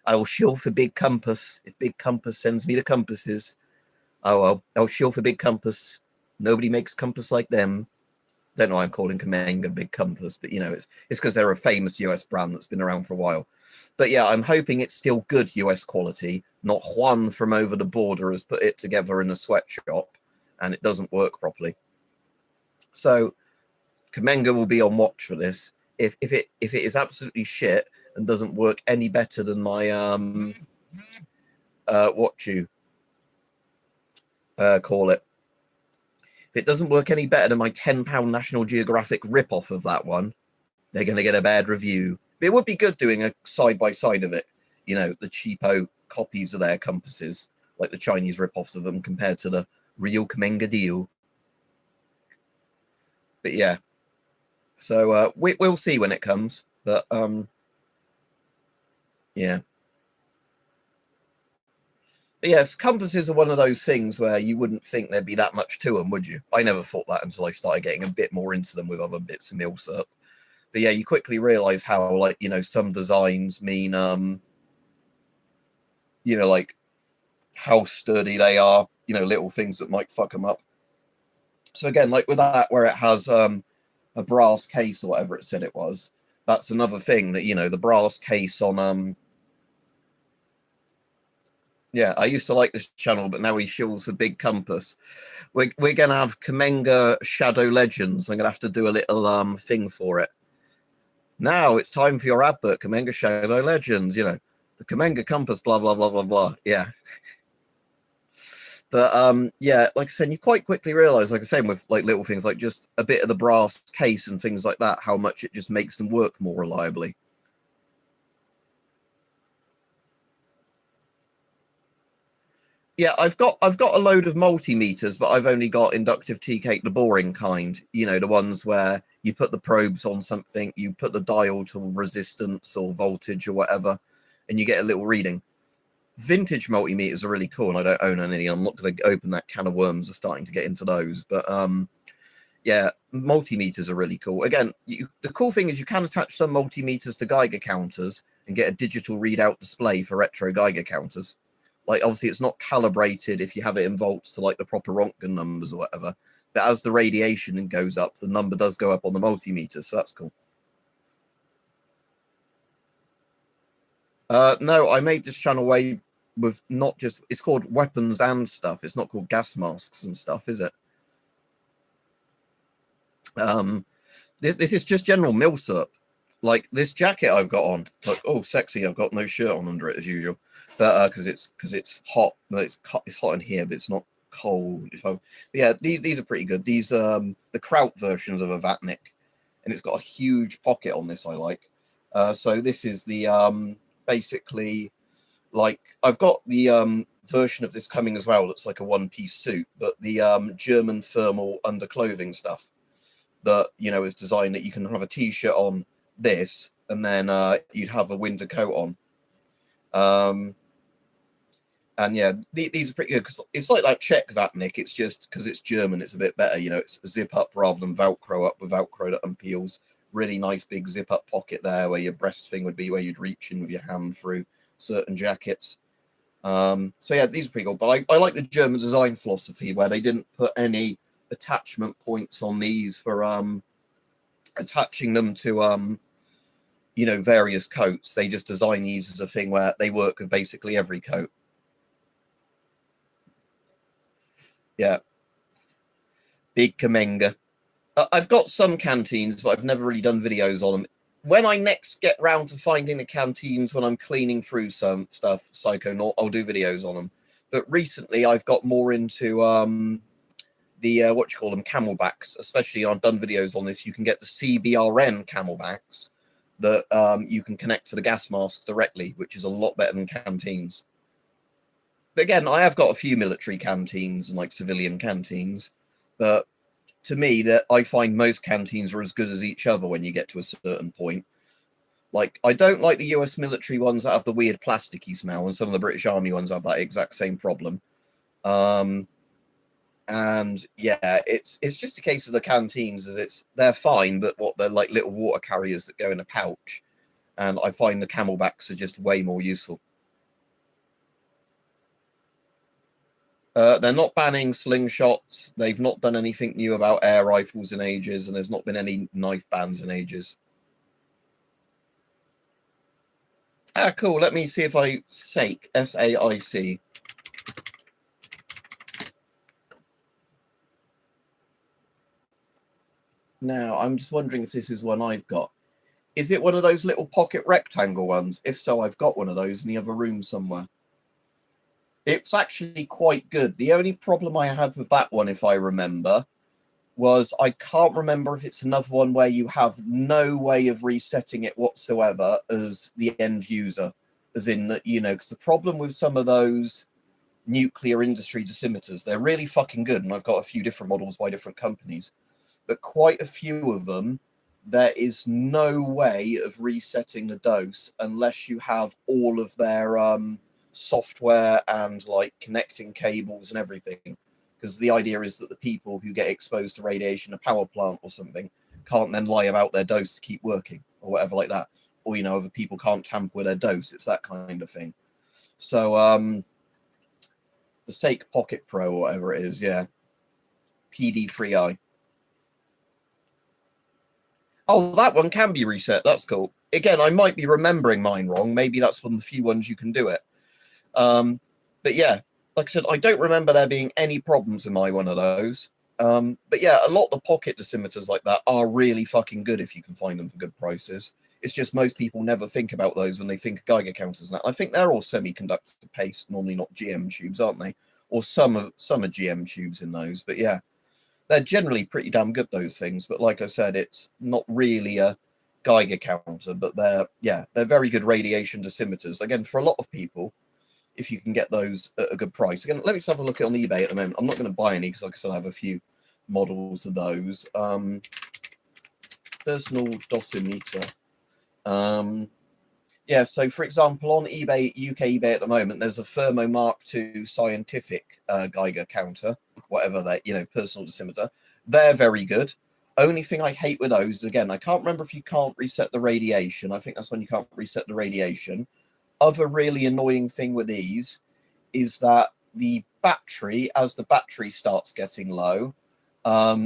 I will shill for Big Compass. If Big Compass sends me the compasses, I'll shill for Big Compass. Nobody makes compass like them. Don't know why I'm calling Kamenga Big Compass, but you know, it's because they're a famous US brand that's been around for a while. But yeah, I'm hoping it's still good US quality, not Juan from over the border has put it together in a sweatshop and it doesn't work properly. So Kamenga will be on watch for this. If it is absolutely shit and doesn't work any better than my call it. If it doesn't work any better than my £10 National Geographic rip-off of that one, they're going to get a bad review. But it would be good doing a side-by-side of it. You know, the cheapo copies of their compasses, like the Chinese rip-offs of them, compared to the real Kamenga deal. But yeah. So we'll see when it comes. But yeah. But yes, compasses are one of those things where you wouldn't think there'd be that much to them, would you? I never thought that until I started getting a bit more into them with other bits of milsurp. But yeah, you quickly realize how, like, you know, some designs mean, you know, like how sturdy they are, you know, little things that might fuck them up. So again, like with that, where it has a brass case or whatever it said it was, that's another thing that, you know, the brass case on, yeah, I used to like this channel, but now he shills for Big Compass. We're going to have Kamenga Shadow Legends. I'm going to have to do a little thing for it. Now it's time for your advert, Kamenga Shadow Legends, you know, the Kamenga Compass, blah, blah, blah, blah, blah. Yeah. But yeah, like I said, you quite quickly realize, like I said, with like little things like just a bit of the brass case and things like that, how much it just makes them work more reliably. Yeah, I've got a load of multimeters, but I've only got inductive T-cake, the boring kind. You know, the ones where you put the probes on something, you put the dial to resistance or voltage or whatever, and you get a little reading. Vintage multimeters are really cool, and I don't own any. I'm not going to open that can of worms. Are starting to get into those, but yeah, multimeters are really cool. Again, the cool thing is you can attach some multimeters to Geiger counters and get a digital readout display for retro Geiger counters. Like, obviously, it's not calibrated if you have it in volts to like the proper Röntgen numbers or whatever. But as the radiation goes up, the number does go up on the multimeter, so that's cool. No, I made this channel way with not just, it's called Weapons and Stuff. It's not called Gas Masks and Stuff, is it? This is just general milsurp. Like this jacket I've got on, like, oh, sexy, I've got no shirt on under it as usual, but because it's hot. No, it's hot in here, but it's not cold. But yeah, these are pretty good. These the Kraut versions of a Vatnik, and it's got a huge pocket on this. I like. So this is the basically, like, I've got the version of this coming as well. That's like a one-piece suit, but the German thermal underclothing stuff that, you know, is designed that you can have a t-shirt on this, and then you'd have a winter coat on. And yeah, these are pretty good because it's like that Czech Vatnik. It's just because it's German, it's a bit better. You know, it's zip up rather than Velcro up, with Velcro that unpeels. Really nice big zip up pocket there where your breast thing would be, where you'd reach in with your hand through certain jackets. So yeah, these are pretty cool. But I like the German design philosophy where they didn't put any attachment points on these for attaching them to you know, various coats. They just design these as a thing where they work with basically every coat. Yeah, big Kamenga. I've got some canteens, but I've never really done videos on them. When I next get round to finding the canteens, when I'm cleaning through some stuff, Psychonaut, I'll do videos on them. But recently I've got more into the what you call them, camelbacks. Especially, I've done videos on this. You can get the CBRN camelbacks that you can connect to the gas mask directly, which is a lot better than canteens. But again, I have got a few military canteens and like civilian canteens, but to me, that I find most canteens are as good as each other when you get to a certain point. Like, I don't like the US military ones that have the weird plasticky smell, and some of the British Army ones have that exact same problem. And yeah, it's just a case of the canteens, as they're fine, but they're like little water carriers that go in a pouch, and I find the camelbacks are just way more useful. They're not banning slingshots. They've not done anything new about air rifles in ages, and there's not been any knife bans in ages. Ah, cool. Let me see if I SAIC, SAIC. Now, I'm just wondering if this is one I've got. Is it one of those little pocket rectangle ones? If so, I've got one of those in the other room somewhere. It's actually quite good. The only problem I had with that one, if I remember, was I can't remember if it's another one where you have no way of resetting it whatsoever as the end user. As in that, you know, because the problem with some of those nuclear industry dosimeters, they're really fucking good, and I've got a few different models by different companies, but quite a few of them, there is no way of resetting the dose unless you have all of their software and like connecting cables and everything, because the idea is that the people who get exposed to radiation in a power plant or something can't then lie about their dose to keep working or whatever like that, or, you know, other people can't tamper with their dose. It's that kind of thing. So the SAIC Pocket Pro or whatever it is, yeah, PD3i. Oh, that one can be reset. That's cool. Again, I might be remembering mine wrong. Maybe that's one of the few ones you can do it. But yeah, like I said, I don't remember there being any problems in my one of those. But yeah, a lot of the pocket dosimeters like that are really fucking good if you can find them for good prices. It's just most people never think about those when they think of Geiger counters. And that. I think they're all semiconductor paste, normally not GM tubes, aren't they? Or some are GM tubes in those. But yeah, they're generally pretty damn good, those things. But like I said, it's not really a Geiger counter, but they're very good radiation dosimeters. Again, for a lot of people, if you can get those at a good price. Again, let me just have a look on eBay at the moment. I'm not going to buy any because, like I said, I have a few models of those. Personal dosimeter. Yeah, so for example, on eBay, UK eBay at the moment, there's a Thermo Mark II scientific Geiger counter, whatever that, personal dosimeter. They're very good. Only thing I hate with those, again, I can't remember if you can't reset the radiation. I think that's when you can't reset the radiation. Other really annoying thing with these is that the battery, as the battery starts getting low,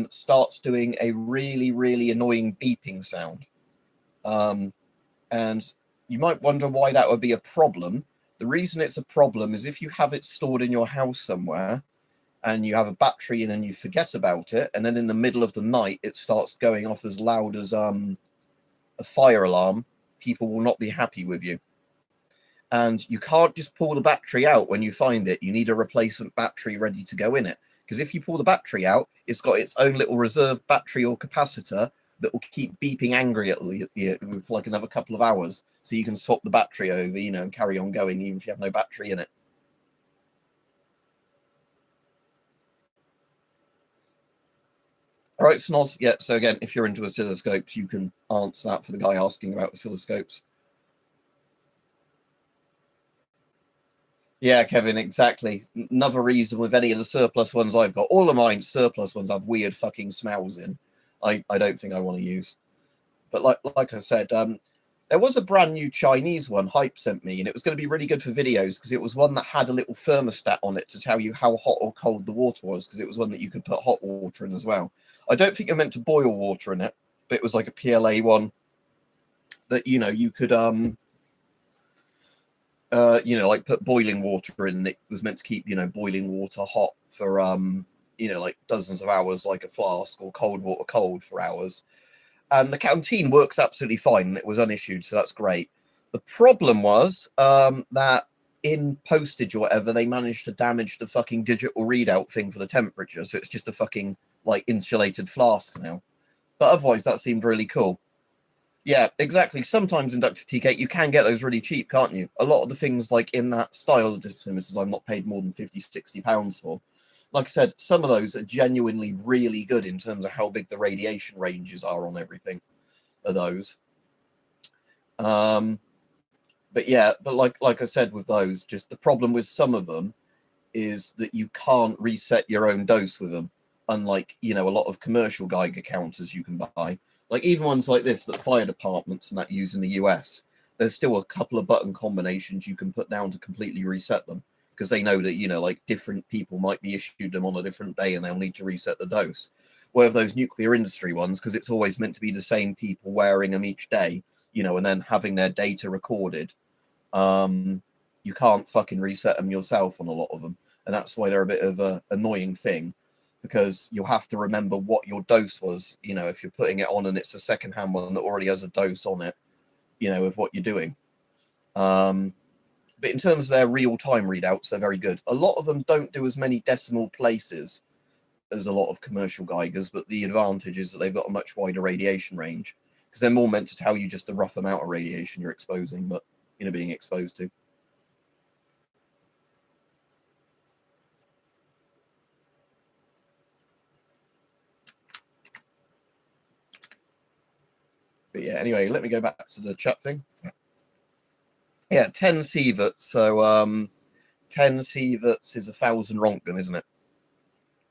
starts doing a really, really annoying beeping sound. And you might wonder why that would be a problem. The reason it's a problem is if you have it stored in your house somewhere and you have a battery in and you forget about it, and then in the middle of the night it starts going off as loud as a fire alarm, people will not be happy with you. And you can't just pull the battery out when you find it. You need a replacement battery ready to go in it. Because if you pull the battery out, it's got its own little reserve battery or capacitor that will keep beeping angry at you for like another couple of hours. So you can swap the battery over, and carry on going even if you have no battery in it. All right, Snoz. Yeah, so again, if you're into oscilloscopes, you can answer that for the guy asking about oscilloscopes. Yeah, Kevin, exactly. Another reason with any of the surplus ones I've got, all of mine surplus ones have weird fucking smells in. I don't think I want to use. But like I said, there was a brand new Chinese one Hype sent me, and it was going to be really good for videos because it was one that had a little thermostat on it to tell you how hot or cold the water was, because it was one that you could put hot water in as well. I don't think you're meant to boil water in it, but it was like a PLA one that, you could, like put boiling water in. It was meant to keep, boiling water hot for, like dozens of hours, like a flask, or cold water cold for hours. And the canteen works absolutely fine. It was unissued, so that's great. The problem was that in postage or whatever, they managed to damage the fucking digital readout thing for the temperature. So it's just a fucking like insulated flask now. But otherwise, that seemed really cool. Yeah, exactly. Sometimes inductive TK, you can get those really cheap, can't you? A lot of the things like in that style of dosimeters, I'm not paid more than £50-60 for. Like I said, some of those are genuinely really good in terms of how big the radiation ranges are on everything of those. But yeah, but like I said with those, just the problem with some of them is that you can't reset your own dose with them. Unlike, a lot of commercial Geiger counters you can buy. Like even ones like this that fire departments and that use in the US, there's still a couple of button combinations you can put down to completely reset them. Because they know that, like different people might be issued them on a different day and they'll need to reset the dose. Where those nuclear industry ones, because it's always meant to be the same people wearing them each day, and then having their data recorded, you can't fucking reset them yourself on a lot of them. And that's why they're a bit of an annoying thing, because you'll have to remember what your dose was, if you're putting it on and it's a secondhand one that already has a dose on it, of what you're doing. But in terms of their real-time readouts, they're very good. A lot of them don't do as many decimal places as a lot of commercial Geigers, but the advantage is that they've got a much wider radiation range, because they're more meant to tell you just the rough amount of radiation you're exposing, but, being exposed to. But yeah, anyway, let me go back to the chat thing. Yeah, 10 sieverts. So 10 sieverts is 1,000 Rontgen, isn't it?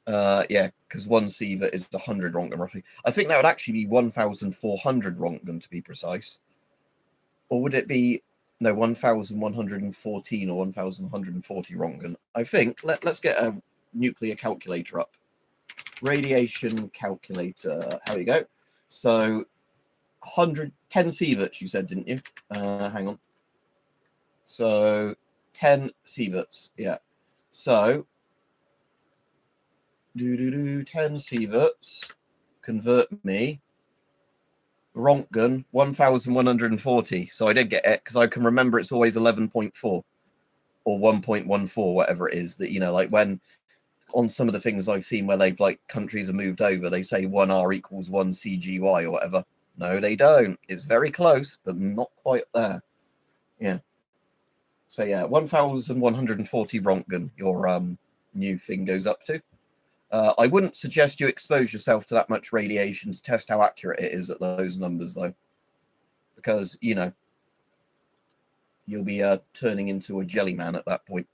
Yeah, because 1 sievert is 100 Rontgen roughly. I think that would actually be 1,400 Rontgen to be precise. Or would it be, no, 1,114 or 1,140 Rontgen? I think, let's get a nuclear calculator up. Radiation calculator, here we go. So 10 sieverts, you said, didn't you? Hang on. So 10 sieverts, yeah. So 10 sieverts convert me Rontgen 1,140. So I did get it because I can remember it's always 11.4 or 1.14, whatever it is that, like when on some of the things I've seen where they've like countries have moved over, they say 1R equals 1 CGY or whatever. No, they don't. It's very close, but not quite there. Yeah. So yeah, 1,140 Rontgen, your new thing goes up to. I wouldn't suggest you expose yourself to that much radiation to test how accurate it is at those numbers, though, because, you know, you'll be turning into a jelly man at that point.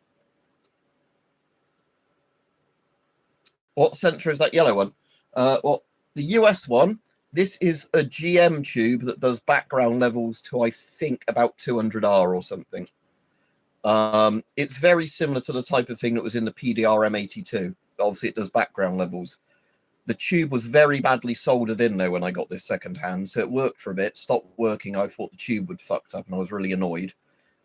What sensor is that yellow one? Well, the US one, this is a GM tube that does background levels to, I think, about 200R or something. It's very similar to the type of thing that was in the PDR M82. Obviously, it does background levels. The tube was very badly soldered in, though, when I got this second hand, so it worked for a bit, stopped working. I thought the tube would fucked up, and I was really annoyed.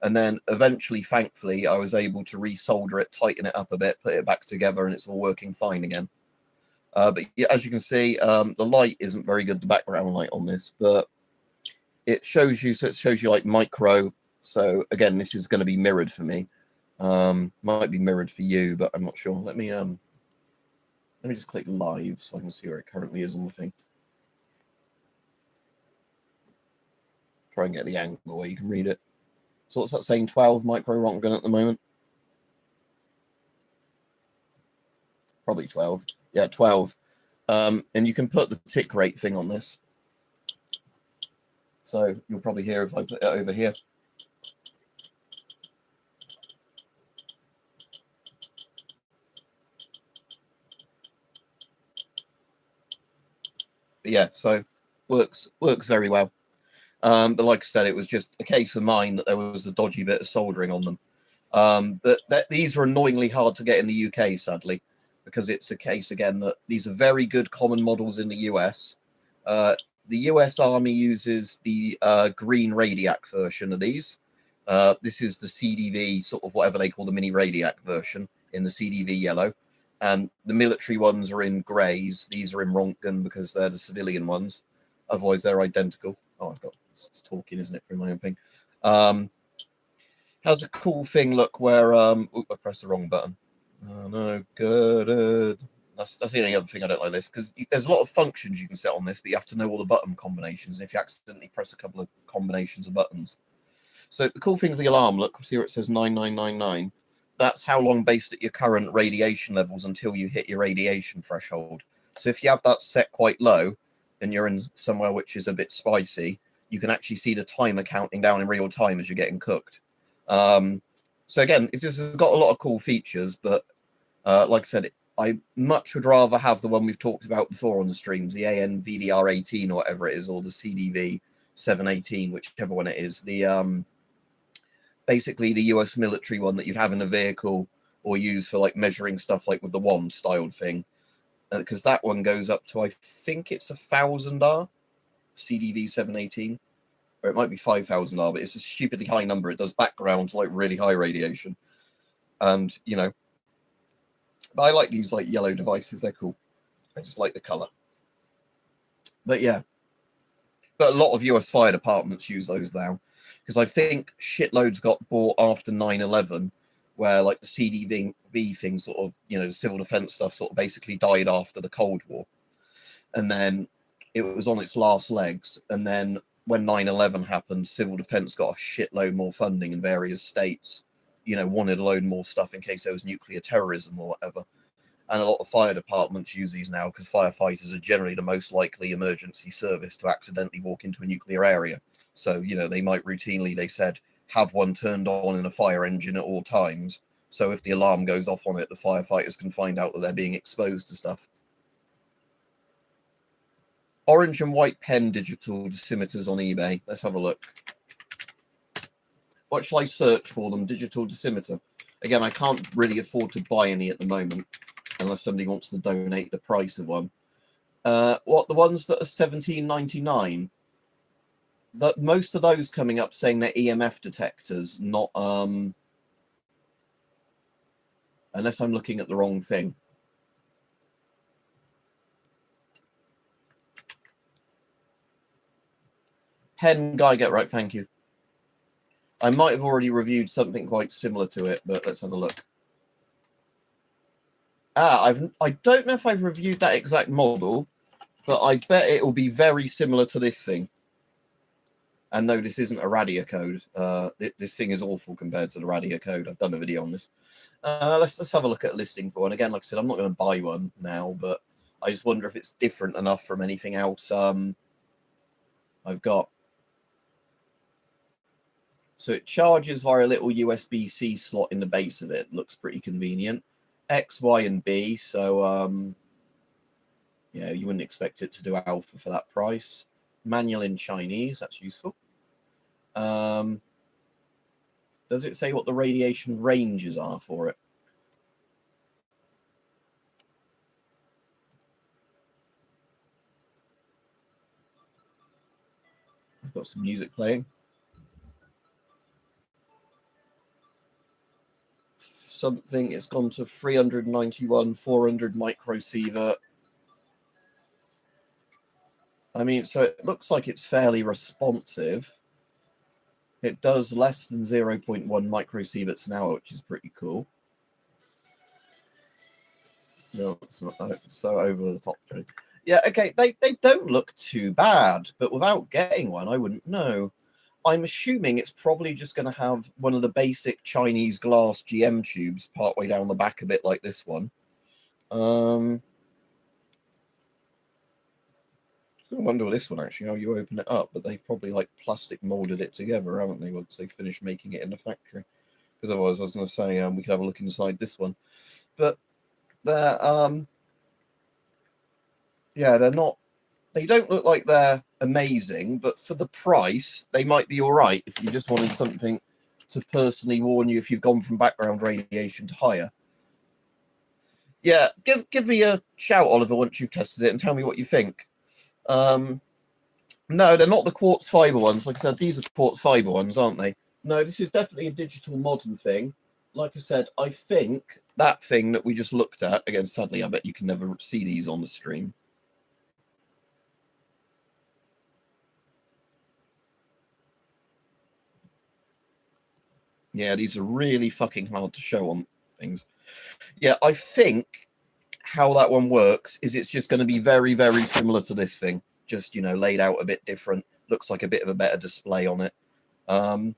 And then eventually, thankfully, I was able to resolder it, tighten it up a bit, put it back together, and it's all working fine again. But yeah, as you can see, the light isn't very good, the background light on this, but it shows you, so it shows you like micro. So again, this is going to be mirrored for me. Might be mirrored for you, but I'm not sure. Let me just click live so I can see where it currently is on the thing. Try and get the angle where you can read it. So what's that saying? 12 micro Rontgen at the moment? Probably 12. Yeah, 12. And you can put the tick rate thing on this. So you'll probably hear if I put it over here. But yeah, so works very well. But like I said, it was just a case of mine that there was a dodgy bit of soldering on them. But these are annoyingly hard to get in the UK, sadly, because it's a case, again, that these are very good common models in the US. The US Army uses the green Radiac version of these. This is the CDV, sort of whatever they call the mini Radiac version, in the CDV yellow. And the military ones are in greys. These are in Rontgen because they're the civilian ones. Otherwise, they're identical. Oh, I've got it's talking, isn't it, through my own thing. How's a cool thing look where I pressed the wrong button. Oh no, good. That's the only other thing I don't like this, because there's a lot of functions you can set on this, but you have to know all the button combinations. And if you accidentally press a couple of combinations of buttons. So the cool thing with the alarm, look, see where it says 9999. That's how long based at your current radiation levels until you hit your radiation threshold. So if you have that set quite low and you're in somewhere which is a bit spicy, you can actually see the timer counting down in real time as you're getting cooked. So again, this has got a lot of cool features, but like I said, I much would rather have the one we've talked about before on the streams, the AN-VDR18 or whatever it is, or the CDV718, whichever one it is. The basically the US military one that you'd have in a vehicle or use for like measuring stuff like with the wand styled thing. Because that one goes up to, I think it's 1,000R, CDV718. Or it might be 5,000R, but it's a stupidly high number. It does background to like really high radiation. And, you know, but I like these like yellow devices. They're cool. I just like the color. But yeah, but a lot of US fire departments use those now. Because I think shitloads got bought after 9/11, where like the CDV thing sort of, you know, the civil defense stuff sort of basically died after the Cold War. And then it was on its last legs. And then when 9/11 happened, civil defense got a shitload more funding in various states, you know, wanted a load more stuff in case there was nuclear terrorism or whatever. And a lot of fire departments use these now because firefighters are generally the most likely emergency service to accidentally walk into a nuclear area. So, you know, they might routinely, they said, have one turned on in a fire engine at all times. So if the alarm goes off on it, the firefighters can find out that they're being exposed to stuff. Orange and white pen digital dosimeters on eBay. Let's have a look. What shall I search for them? Digital dosimeter. Again, I can't really afford to buy any at the moment unless somebody wants to donate the price of one. What, the ones that are $17.99? That most of those coming up saying they're EMF detectors, not unless I'm looking at the wrong thing. Pen Geiger, right, thank you. I might have already reviewed something quite similar to it, but let's have a look. I don't know if I've reviewed that exact model, but I bet it will be very similar to this thing. And no, this isn't a radio code. This thing is awful compared to the radio code. I've done a video on this. Let's have a look at a listing for one. Again, like I said, I'm not going to buy one now, but I just wonder if it's different enough from anything else I've got. So it charges via a little USB-C slot in the base of it. Looks pretty convenient. X, Y, and B. So, yeah, you wouldn't expect it to do alpha for that price. Manual in Chinese. That's useful. Does it say what the radiation ranges are for it? I've got some music playing. Something, it's gone to 391, 400 microsievert. I mean, so it looks like it's fairly responsive. It does less than 0.1 microsieverts an hour, which is pretty cool. No, it's not so over the top. Yeah, okay, they don't look too bad, but without getting one, I wouldn't know. I'm assuming it's probably just going to have one of the basic Chinese glass GM tubes partway down the back a bit like this one. I wonder with this one, actually, how you open it up, but they've probably like plastic molded it together, haven't they, once they finish making it in the factory? Because otherwise I was going to say we could have a look inside this one. But they're, yeah, they're not, they don't look like they're amazing, but for the price, they might be all right if you just wanted something to personally warn you if you've gone from background radiation to higher. Yeah, give me a shout, Oliver, once you've tested it and tell me what you think. No, they're not the quartz fiber ones. Like I said, these are quartz fiber ones, aren't they? No, this is definitely a digital modern thing. Like I said, I think that thing that we just looked at, again, sadly, I bet you can never see these on the stream. Yeah, these are really fucking hard to show on things. Yeah, I think how that one works is it's just going to be very, very similar to this thing. Just, you know, laid out a bit different. Looks like a bit of a better display on it. But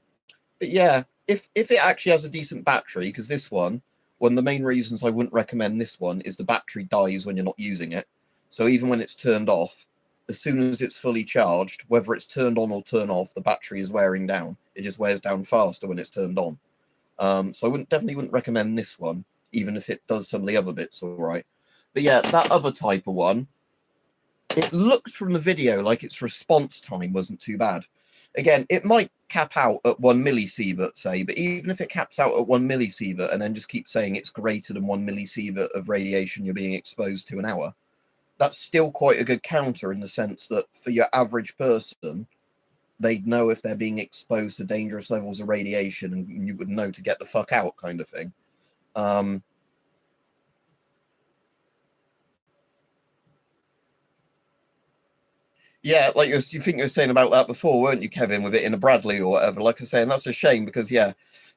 yeah, if it actually has a decent battery, because this one of the main reasons I wouldn't recommend this one is the battery dies when you're not using it. So even when it's turned off, as soon as it's fully charged, whether it's turned on or turned off, the battery is wearing down. It just wears down faster when it's turned on. So I definitely wouldn't recommend this one, even if it does some of the other bits all right. But yeah, that other type of one, it looked from the video like its response time wasn't too bad. Again, it might cap out at 1 millisievert, say, but even if it caps out at 1 millisievert and then just keeps saying it's greater than 1 millisievert of radiation you're being exposed to an hour, that's still quite a good counter in the sense that for your average person, they'd know if they're being exposed to dangerous levels of radiation and you would know to get the fuck out kind of thing. Yeah, like you think you were saying about that before, weren't you, Kevin, with it in a Bradley or whatever? Like I say, and that's a shame because, yeah,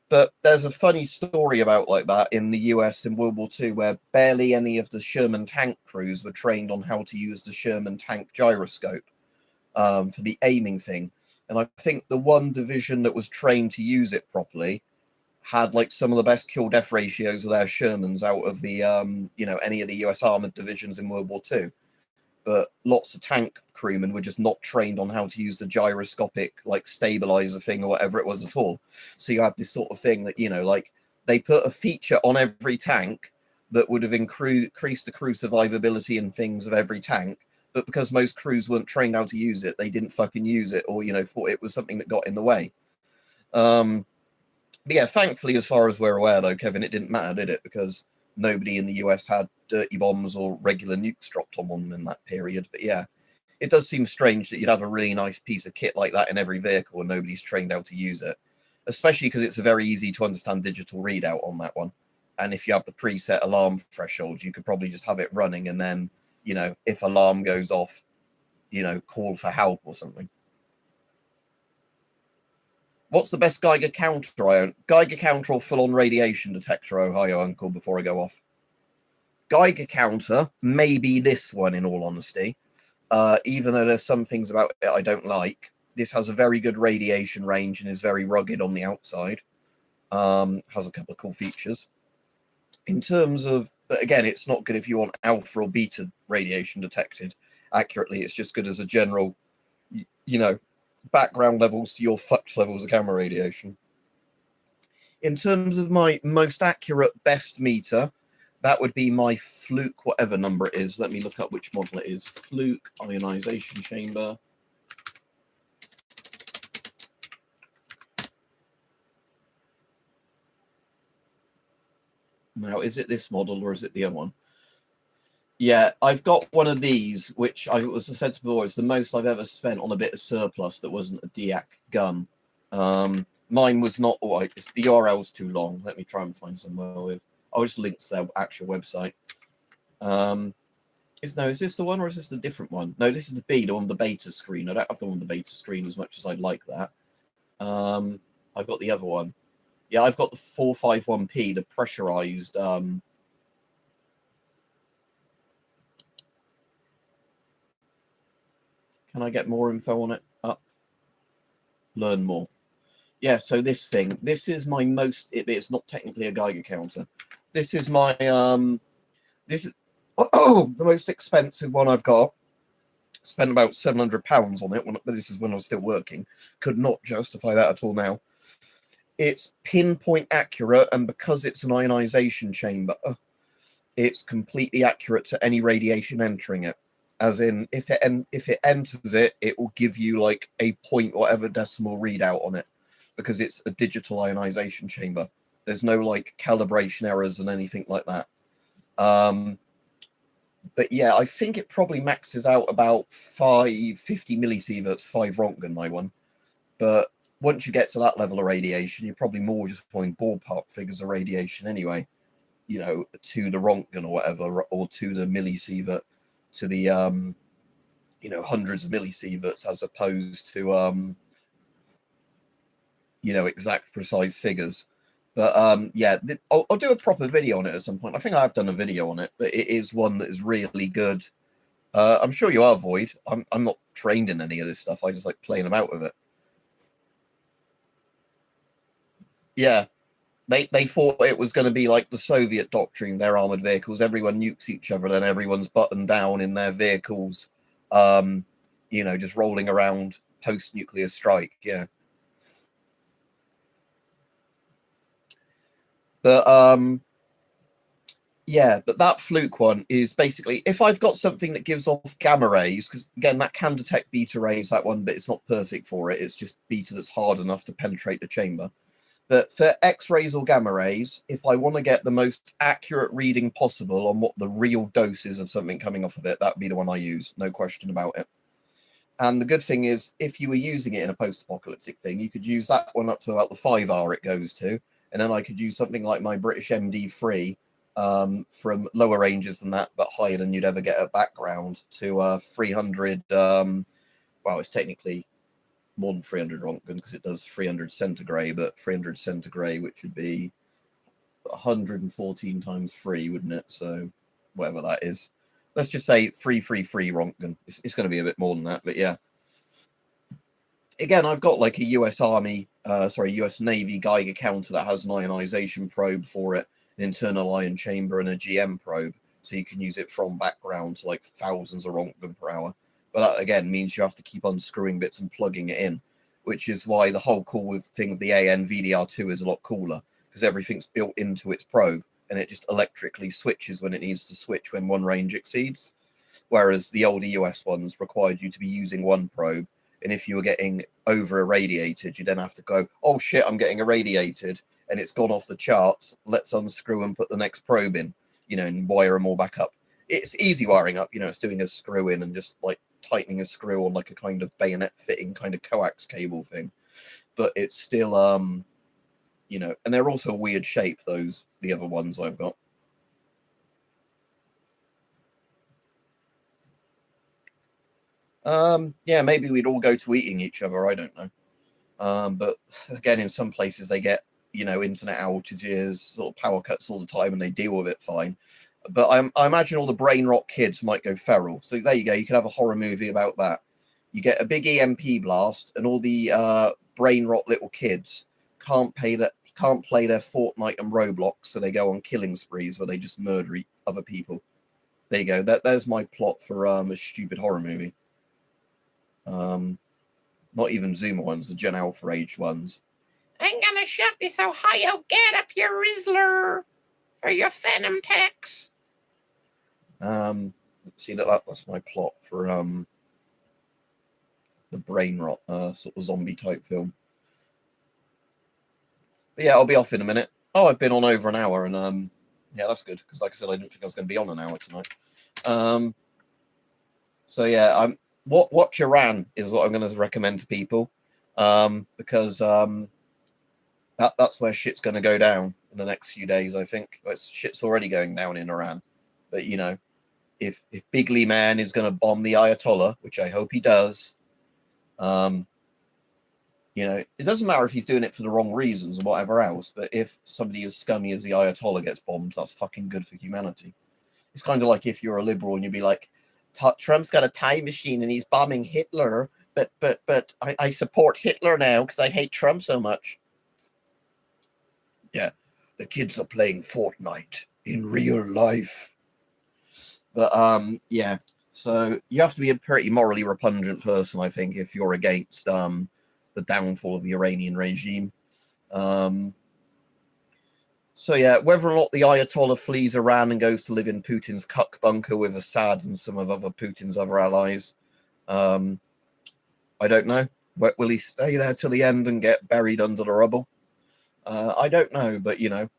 but there's a funny story about like that in the US in World War II where barely any of the Sherman tank crews were trained on how to use the Sherman tank gyroscope for the aiming thing. And I think the one division that was trained to use it properly had like some of the best kill-death ratios of their Shermans out of the, you know, any of the US armored divisions in World War II. But lots of tank crewmen were just not trained on how to use the gyroscopic like stabilizer thing or whatever it was at all. So you had this sort of thing that, you know, like they put a feature on every tank that would have increased the crew survivability and things of every tank. But because most crews weren't trained how to use it, they didn't fucking use it or, you know, thought it was something that got in the way. But yeah, thankfully, as far as we're aware, though, Kevin, it didn't matter, did it? Because nobody in the US had dirty bombs or regular nukes dropped on them in that period. But yeah, it does seem strange that you'd have a really nice piece of kit like that in every vehicle and nobody's trained how to use it, especially because it's a very easy to understand digital readout on that one. And if you have the preset alarm thresholds, you could probably just have it running and then, you know, if alarm goes off, you know, call for help or something. What's the best Geiger counter I own? Geiger counter or full-on radiation detector, Ohio Uncle, before I go off? Geiger counter, maybe this one, in all honesty. Even though there's some things about it I don't like. This has a very good radiation range and is very rugged on the outside. Has a couple of cool features. In terms of, but again, it's not good if you want alpha or beta radiation detected accurately. It's just good as a general, you know, background levels to your flux levels of gamma radiation. In terms of my most accurate best meter, that would be my Fluke, whatever number it is. Let me look up which model it is. Fluke ionization chamber. Now, is it this model or is it the other one? Yeah, I've got one of these, which I was said before is the most I've ever spent on a bit of surplus that wasn't a DIAC gun. Mine was not. Oh, the URL's too long. Let me try and find somewhere with. I'll just link to their actual website. Is this the one or is this the different one? No, this is the B, the one with the beta screen. I don't have the one with the beta screen as much as I'd like that. I've got the other one. Yeah, I've got the 451p, the pressurized. Can I get more info on it? Up. Learn more. Yeah, so this thing. This is my most. It's not technically a Geiger counter. This is my. This is the most expensive one I've got. Spent about £700 on it. But this is when I was still working. Could not justify that at all now. It's pinpoint accurate, and because it's an ionization chamber, it's completely accurate to any radiation entering it. As in, if it enters it, it will give you like a point whatever decimal readout on it, because it's a digital ionization chamber. There's no like calibration errors and anything like that. But yeah, I think it probably maxes out about 50 millisieverts, 5 Rontgen, my one. But once you get to that level of radiation, you're probably more just pulling ballpark figures of radiation anyway, you know, to the Rontgen or whatever, or to the millisievert, to the, you know, hundreds of millisieverts, as opposed to, you know, exact precise figures. But yeah, I'll do a proper video on it at some point. I think I've done a video on it, but it is one that is really good. I'm sure you are, Void. I'm not trained in any of this stuff. I just like playing about with it. Yeah, they thought it was going to be like the Soviet doctrine, their armored vehicles. Everyone nukes each other, then everyone's buttoned down in their vehicles, you know, just rolling around post-nuclear strike. Yeah. But yeah, but that Fluke one is basically, if I've got something that gives off gamma rays, because again, that can detect beta rays, that one, but it's not perfect for it. It's just beta that's hard enough to penetrate the chamber. But for X-rays or gamma rays, if I want to get the most accurate reading possible on what the real dose is of something coming off of it, that would be the one I use, no question about it. And the good thing is, if you were using it in a post-apocalyptic thing, you could use that one up to about the 5R it goes to, and then I could use something like my British MD3 from lower ranges than that, but higher than you'd ever get at background, to 300, well, it's technically more than 300 Rontgen because it does 300 centigrade, but 300 centigrade, which would be 114 times 3, wouldn't it? So whatever that is. Let's just say 333 Rontgen. It's going to be a bit more than that, but yeah. Again, I've got like a US Army, US Navy Geiger counter that has an ionization probe for it, an internal ion chamber, and a GM probe. So you can use it from background to like thousands of Rontgen per hour. But that, again, means you have to keep unscrewing bits and plugging it in, which is why the whole cool thing of the AN VDR2 is a lot cooler, because everything's built into its probe, and it just electrically switches when it needs to switch when one range exceeds. Whereas the older US ones required you to be using one probe, and if you were getting over irradiated, you then have to go, oh shit, I'm getting irradiated, and it's gone off the charts, let's unscrew and put the next probe in, you know, and wire them all back up. It's easy wiring up, you know, it's doing a screw in and just like tightening a screw on like a kind of bayonet fitting kind of coax cable thing. But it's still, you know, and they're also a weird shape, the other ones I've got. Yeah, maybe we'd all go to eating each other, I don't know. But again, in some places they get, you know, internet outages, sort of power cuts all the time, and they deal with it fine. But I imagine all the brain rot kids might go feral. So there you go. You could have a horror movie about that. you get a big EMP blast, and all the brain rot little kids can't play their Fortnite and Roblox, so they go on killing sprees where they just murder other people. There you go. There's my plot for a stupid horror movie. Not even Zoomer ones, the Gen Alpha age ones. I'm gonna shove this Ohio get up your Rizzler for your Phantom tax. See, that's my plot for the brain rot sort of zombie type film. But yeah, I'll be off in a minute. Oh, I've been on over an hour, and yeah, that's good, because like I said, I didn't think I was going to be on an hour tonight. So yeah, watch Iran is what I'm going to recommend to people, because that's where shit's going to go down in the next few days. I think shit's already going down in Iran, but you know, if Bigly Man is going to bomb the Ayatollah, which I hope he does, you know, it doesn't matter if he's doing it for the wrong reasons or whatever else, but if somebody as scummy as the Ayatollah gets bombed, that's fucking good for humanity. It's kind of like if you're a liberal and you'd be like, Trump's got a time machine and he's bombing Hitler, but I support Hitler now because I hate Trump so much. Yeah, the kids are playing Fortnite in real life. But yeah, so you have to be a pretty morally repugnant person, I think, if you're against the downfall of the Iranian regime. So yeah, whether or not the Ayatollah flees Iran and goes to live in Putin's cuck bunker with Assad and some of Putin's other allies, I don't know. Will he stay there till the end and get buried under the rubble? I don't know, but you know,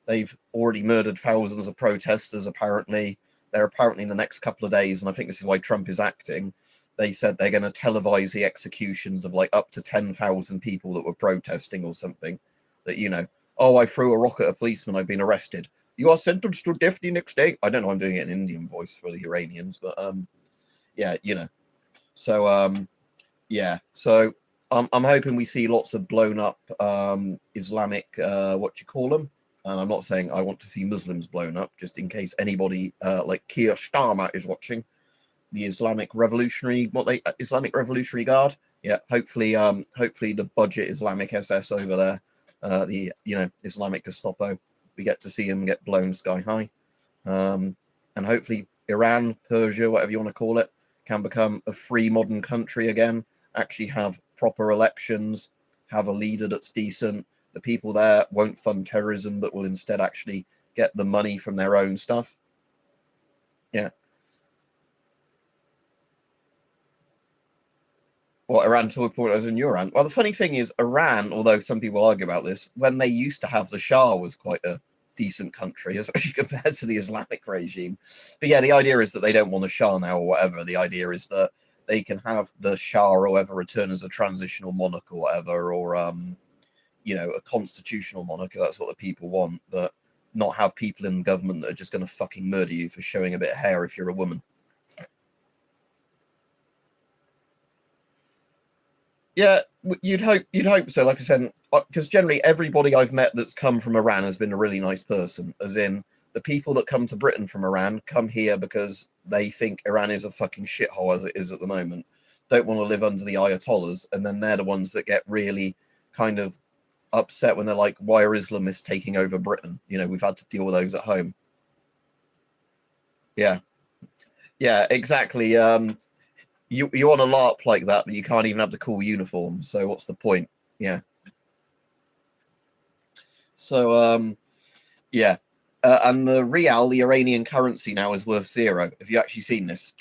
they've already murdered thousands of protesters. Apparently, they're apparently in the next couple of days, and I think this is why Trump is acting. They said they're going to televise the executions of like up to 10,000 people that were protesting or something. That, you know, oh, I threw a rock at a policeman, I've been arrested. You are sentenced to death the next day. I don't know, I'm doing it in Indian voice for the Iranians, but yeah, you know. So yeah, so I'm hoping we see lots of blown up Islamic, what do you call them? I'm not saying I want to see Muslims blown up, just in case anybody like Keir Starmer is watching. The Islamic Revolutionary, Islamic Revolutionary Guard. Yeah, hopefully the budget Islamic SS over there, the Islamic Gestapo, we get to see them get blown sky high, and hopefully Iran, Persia, whatever you want to call it, can become a free modern country again. Actually have proper elections, have a leader that's decent. The people there won't fund terrorism, but will instead actually get the money from their own stuff. Yeah. What, Iran to a point as in Iran? Well, the funny thing is, Iran, although some people argue about this, when they used to have the Shah, was quite a decent country, especially compared to the Islamic regime. But yeah, the idea is that they don't want a Shah now or whatever. The idea is that they can have the Shah or whoever return as a transitional monarch or whatever, or, you know, a constitutional monarch. That's what the people want, but not have people in government that are just going to fucking murder you for showing a bit of hair if you're a woman. Yeah, you'd hope so. Like I said, because generally everybody I've met that's come from Iran has been a really nice person. As in, the people that come to Britain from Iran come here because they think Iran is a fucking shithole as it is at the moment. Don't want to live under the Ayatollahs, and then they're the ones that get really kind of upset when they're like, "Why are Islamists taking over Britain?" You know, we've had to deal with those at home. Yeah, yeah, exactly. You want a LARP like that, but you can't even have the cool uniform. So what's the point? Yeah. So yeah, and the rial, the Iranian currency now, is worth 0. Have you actually seen this?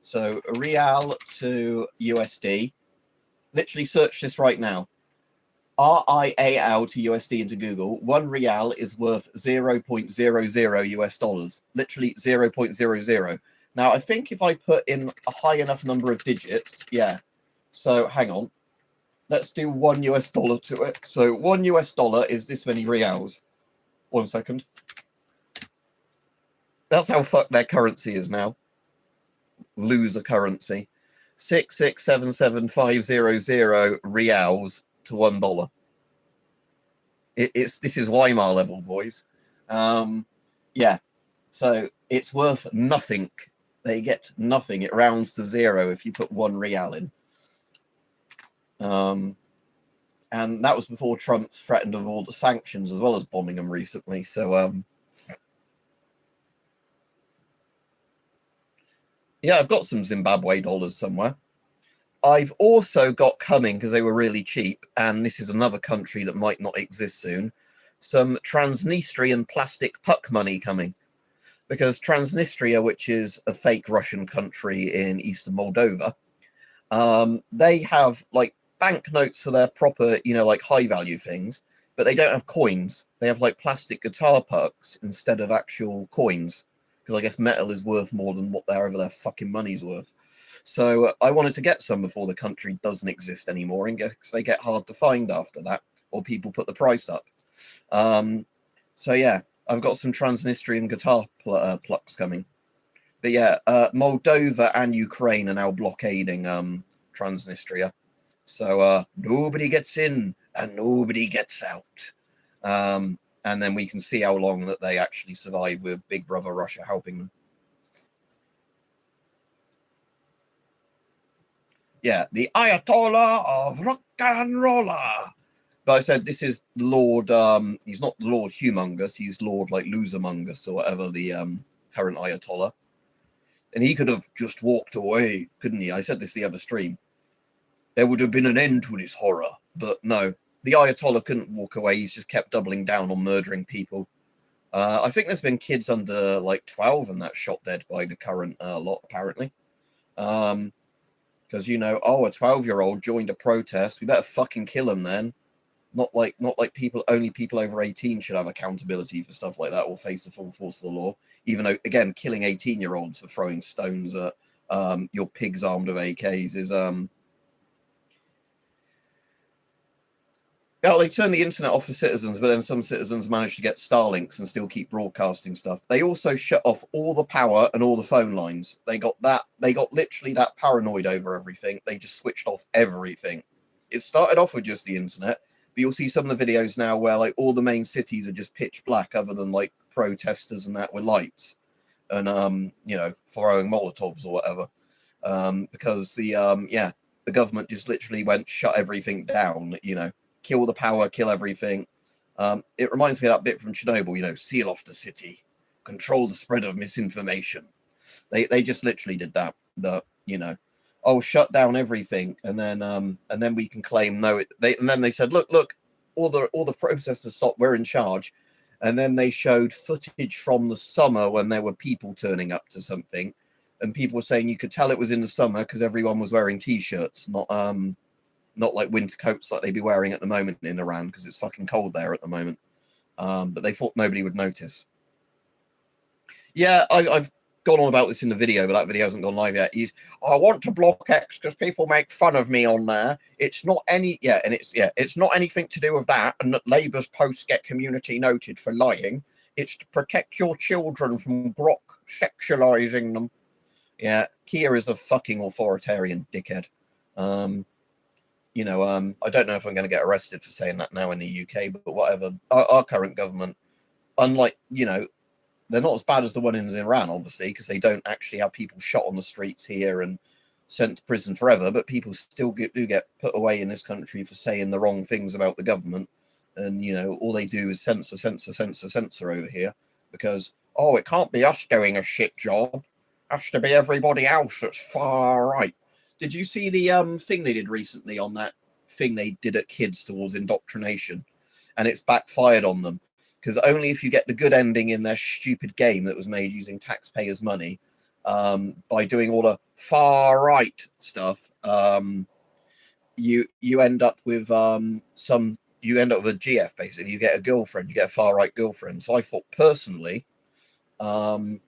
So a rial to USD. Literally search this right now. RIAL to USD into Google. 1 rial is worth 0.00 US dollars. Literally 0.00. Now, I think if I put in a high enough number of digits, yeah. So, hang on. Let's do 1 US dollar to it. So, 1 US dollar is this many reals. 1 second. That's how fucked their currency is now. Loser currency. 6677500 reals to $1. This is Weimar level, boys. Yeah. So, it's worth nothing. They get nothing. It rounds to 0 if you put 1 rial in. And that was before Trump threatened of all the sanctions as well as bombing them recently. So, yeah, I've got some Zimbabwe dollars somewhere. I've also got coming, because they were really cheap, and this is another country that might not exist soon, some Transnistrian plastic puck money coming. Because Transnistria, which is a fake Russian country in eastern Moldova, they have like banknotes for their proper, like high value things, but they don't have coins. They have like plastic guitar pucks instead of actual coins, because I guess metal is worth more than whatever their fucking money's worth. So I wanted to get some before the country doesn't exist anymore, and guess they get hard to find after that, or people put the price up. So yeah, I've got some Transnistrian guitar plucks coming. But yeah, Moldova and Ukraine are now blockading Transnistria. So nobody gets in and nobody gets out. And then we can see how long that they actually survive with Big Brother Russia helping them. Yeah, the Ayatollah of rock and roller. But I said this is Lord. He's not Lord Humongous. He's Lord like Losermongous or whatever the current Ayatollah. And he could have just walked away, couldn't he? I said this the other stream. There would have been an end to this horror, but no. The Ayatollah couldn't walk away. He's just kept doubling down on murdering people. I think there's been kids under like 12 and that shot dead by the current lot apparently. Because a 12-year-old joined a protest. We better fucking kill him then. Not like only people over 18 should have accountability for stuff like that or face the full force of the law. Even though, again, killing 18-year-olds for throwing stones at your pigs armed with AKs is they turn the internet off for citizens, but then some citizens manage to get Starlinks and still keep broadcasting stuff. They also shut off all the power and all the phone lines. They got literally that paranoid over everything. They just switched off everything. It started off with just the internet, but you'll see some of the videos now where like all the main cities are just pitch black other than like protesters and that with lights and throwing Molotovs or whatever. Because the government just literally went shut everything down, kill the power, kill everything. It reminds me of that bit from Chernobyl, seal off the city, control the spread of misinformation. They just literally did that. Shut down everything, and then we can claim no. And then they said, look, all the protesters stopped. We're in charge. And then they showed footage from the summer when there were people turning up to something, and people were saying you could tell it was in the summer because everyone was wearing t-shirts, not like winter coats like they'd be wearing at the moment in Iran because it's fucking cold there at the moment. But they thought nobody would notice. Yeah, I've gone on about this in the video, but that video hasn't gone live yet. I want to block X because people make fun of me on there. It's not anything to do with that, and that Labour's posts get community noted for lying. It's to protect your children from Grok sexualizing them. Yeah, Keir is a fucking authoritarian dickhead. I don't know if I'm going to get arrested for saying that now in the UK, but whatever. Our current government, unlike, they're not as bad as the one in Iran, obviously, because they don't actually have people shot on the streets here and sent to prison forever, but people still do get put away in this country for saying the wrong things about the government. And, all they do is censor over here because, it can't be us doing a shit job. It has to be everybody else that's far right. Did you see the thing they did recently on that thing they did at kids towards indoctrination? And it's backfired on them. Because only if you get the good ending in their stupid game that was made using taxpayers' money, by doing all the far right stuff, you end up with a GF basically. You get a girlfriend, you get a far right girlfriend. So I thought personally, the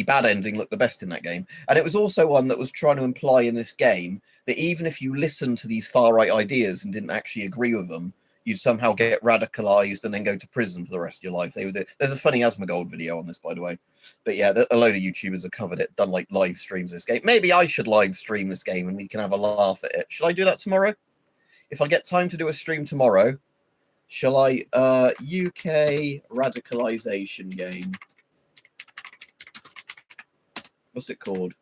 bad ending looked the best in that game. And it was also one that was trying to imply in this game that even if you listened to these far-right ideas and didn't actually agree with them, you'd somehow get radicalized and then go to prison for the rest of your life. There's a funny Asmongold video on this, by the way. But yeah, a load of YouTubers have covered it, done like live streams this game. Maybe I should live stream this game and we can have a laugh at it. Should I do that tomorrow? If I get time to do a stream tomorrow, shall I? UK radicalization game. What's it called?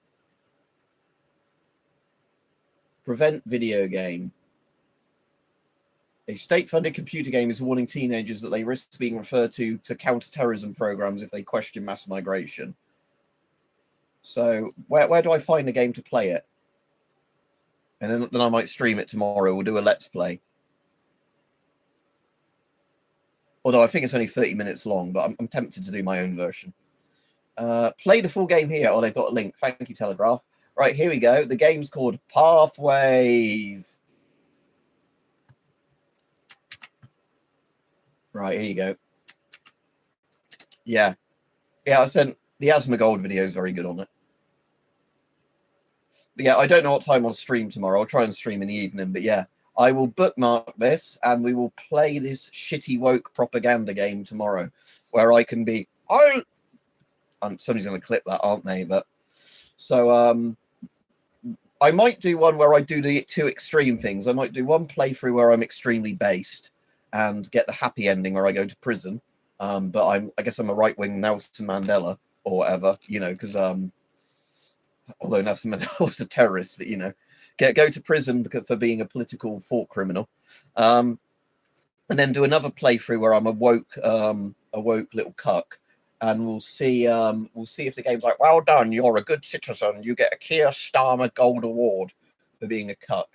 Prevent video game. A state-funded computer game is warning teenagers that they risk being referred to counter-terrorism programs if they question mass migration. So where do I find a game to play it? And then I might stream it tomorrow. We'll do a Let's Play. Although I think it's only 30 minutes long, but I'm tempted to do my own version. Play the full game here. Oh, they've got a link. Thank you, Telegraph. Right, here we go. The game's called Pathways. Right, here you go. Yeah. Yeah, I sent the Asmongold video is very good on it. But yeah, I don't know what time I'll stream tomorrow. I'll try and stream in the evening. But yeah, I will bookmark this and we will play this shitty woke propaganda game tomorrow where I can be... somebody's going to clip that, aren't they? But so I might do one where I do the two extreme things. I might do one playthrough where I'm extremely based and get the happy ending where I go to prison. But I guess I'm a right-wing Nelson Mandela or whatever, you know, because although Nelson Mandela was a terrorist, but you know, go to prison for being a political thought criminal, and then do another playthrough where I'm a woke little cuck, and we'll see if the game's like, well done, you're a good citizen, you get a Keir Starmer Gold Award for being a cuck.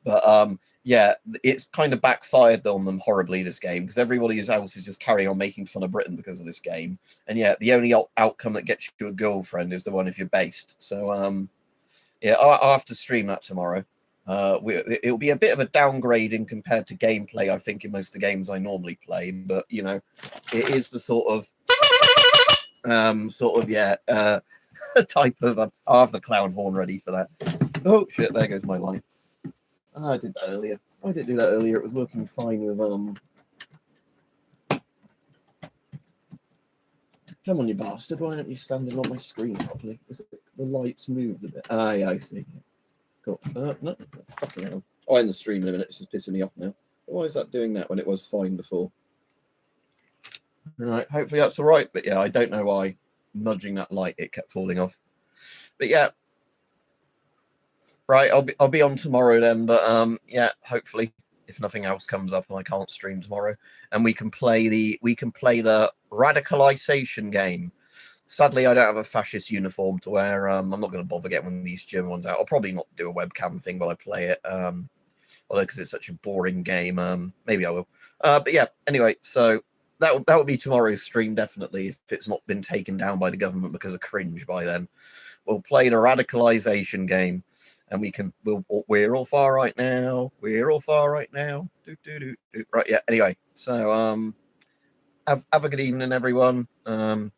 But yeah, it's kind of backfired on them horribly, this game, because everybody else is just carrying on making fun of Britain because of this game. And yeah, the only outcome that gets you a girlfriend is the one if you're based. So yeah, I'll have to stream that tomorrow. It'll be a bit of a downgrading compared to gameplay, I think, in most of the games I normally play. But you know, it is the sort of type of. I'll have the clown horn ready for that. Oh shit! There goes my light. Oh, I did that earlier. I did do that earlier. It was working fine with Come on, you bastard! Why aren't you standing on my screen properly? Is it the lights moved a bit? Ah, yeah, I see. Cool. No, fucking hell. Oh, in the stream in a minute. It's just pissing me off now. Why is that doing that when it was fine before? Right. Hopefully that's all right. But yeah, I don't know why nudging that light it kept falling off. But yeah. Right, I'll be on tomorrow then, but yeah, hopefully if nothing else comes up and I can't stream tomorrow, and we can play the radicalization game. Sadly, I don't have a fascist uniform to wear. I'm not going to bother getting one of these German ones out. I'll probably not do a webcam thing while I play it, although because it's such a boring game. Maybe I will. But yeah, anyway, so that will be tomorrow's stream definitely if it's not been taken down by the government because of cringe by then. We'll play the radicalization game. And we're all far right now. We're all far right now. Right, yeah. Anyway, so have a good evening, everyone. Videos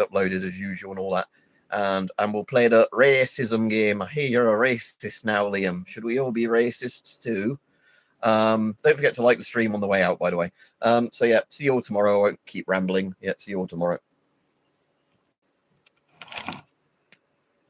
uploaded as usual and all that. And we'll play the racism game. I hear you're a racist now, Liam. Should we all be racists too? Don't forget to like the stream on the way out, by the way. So yeah, see you all tomorrow. I won't keep rambling. Yeah, see you all tomorrow.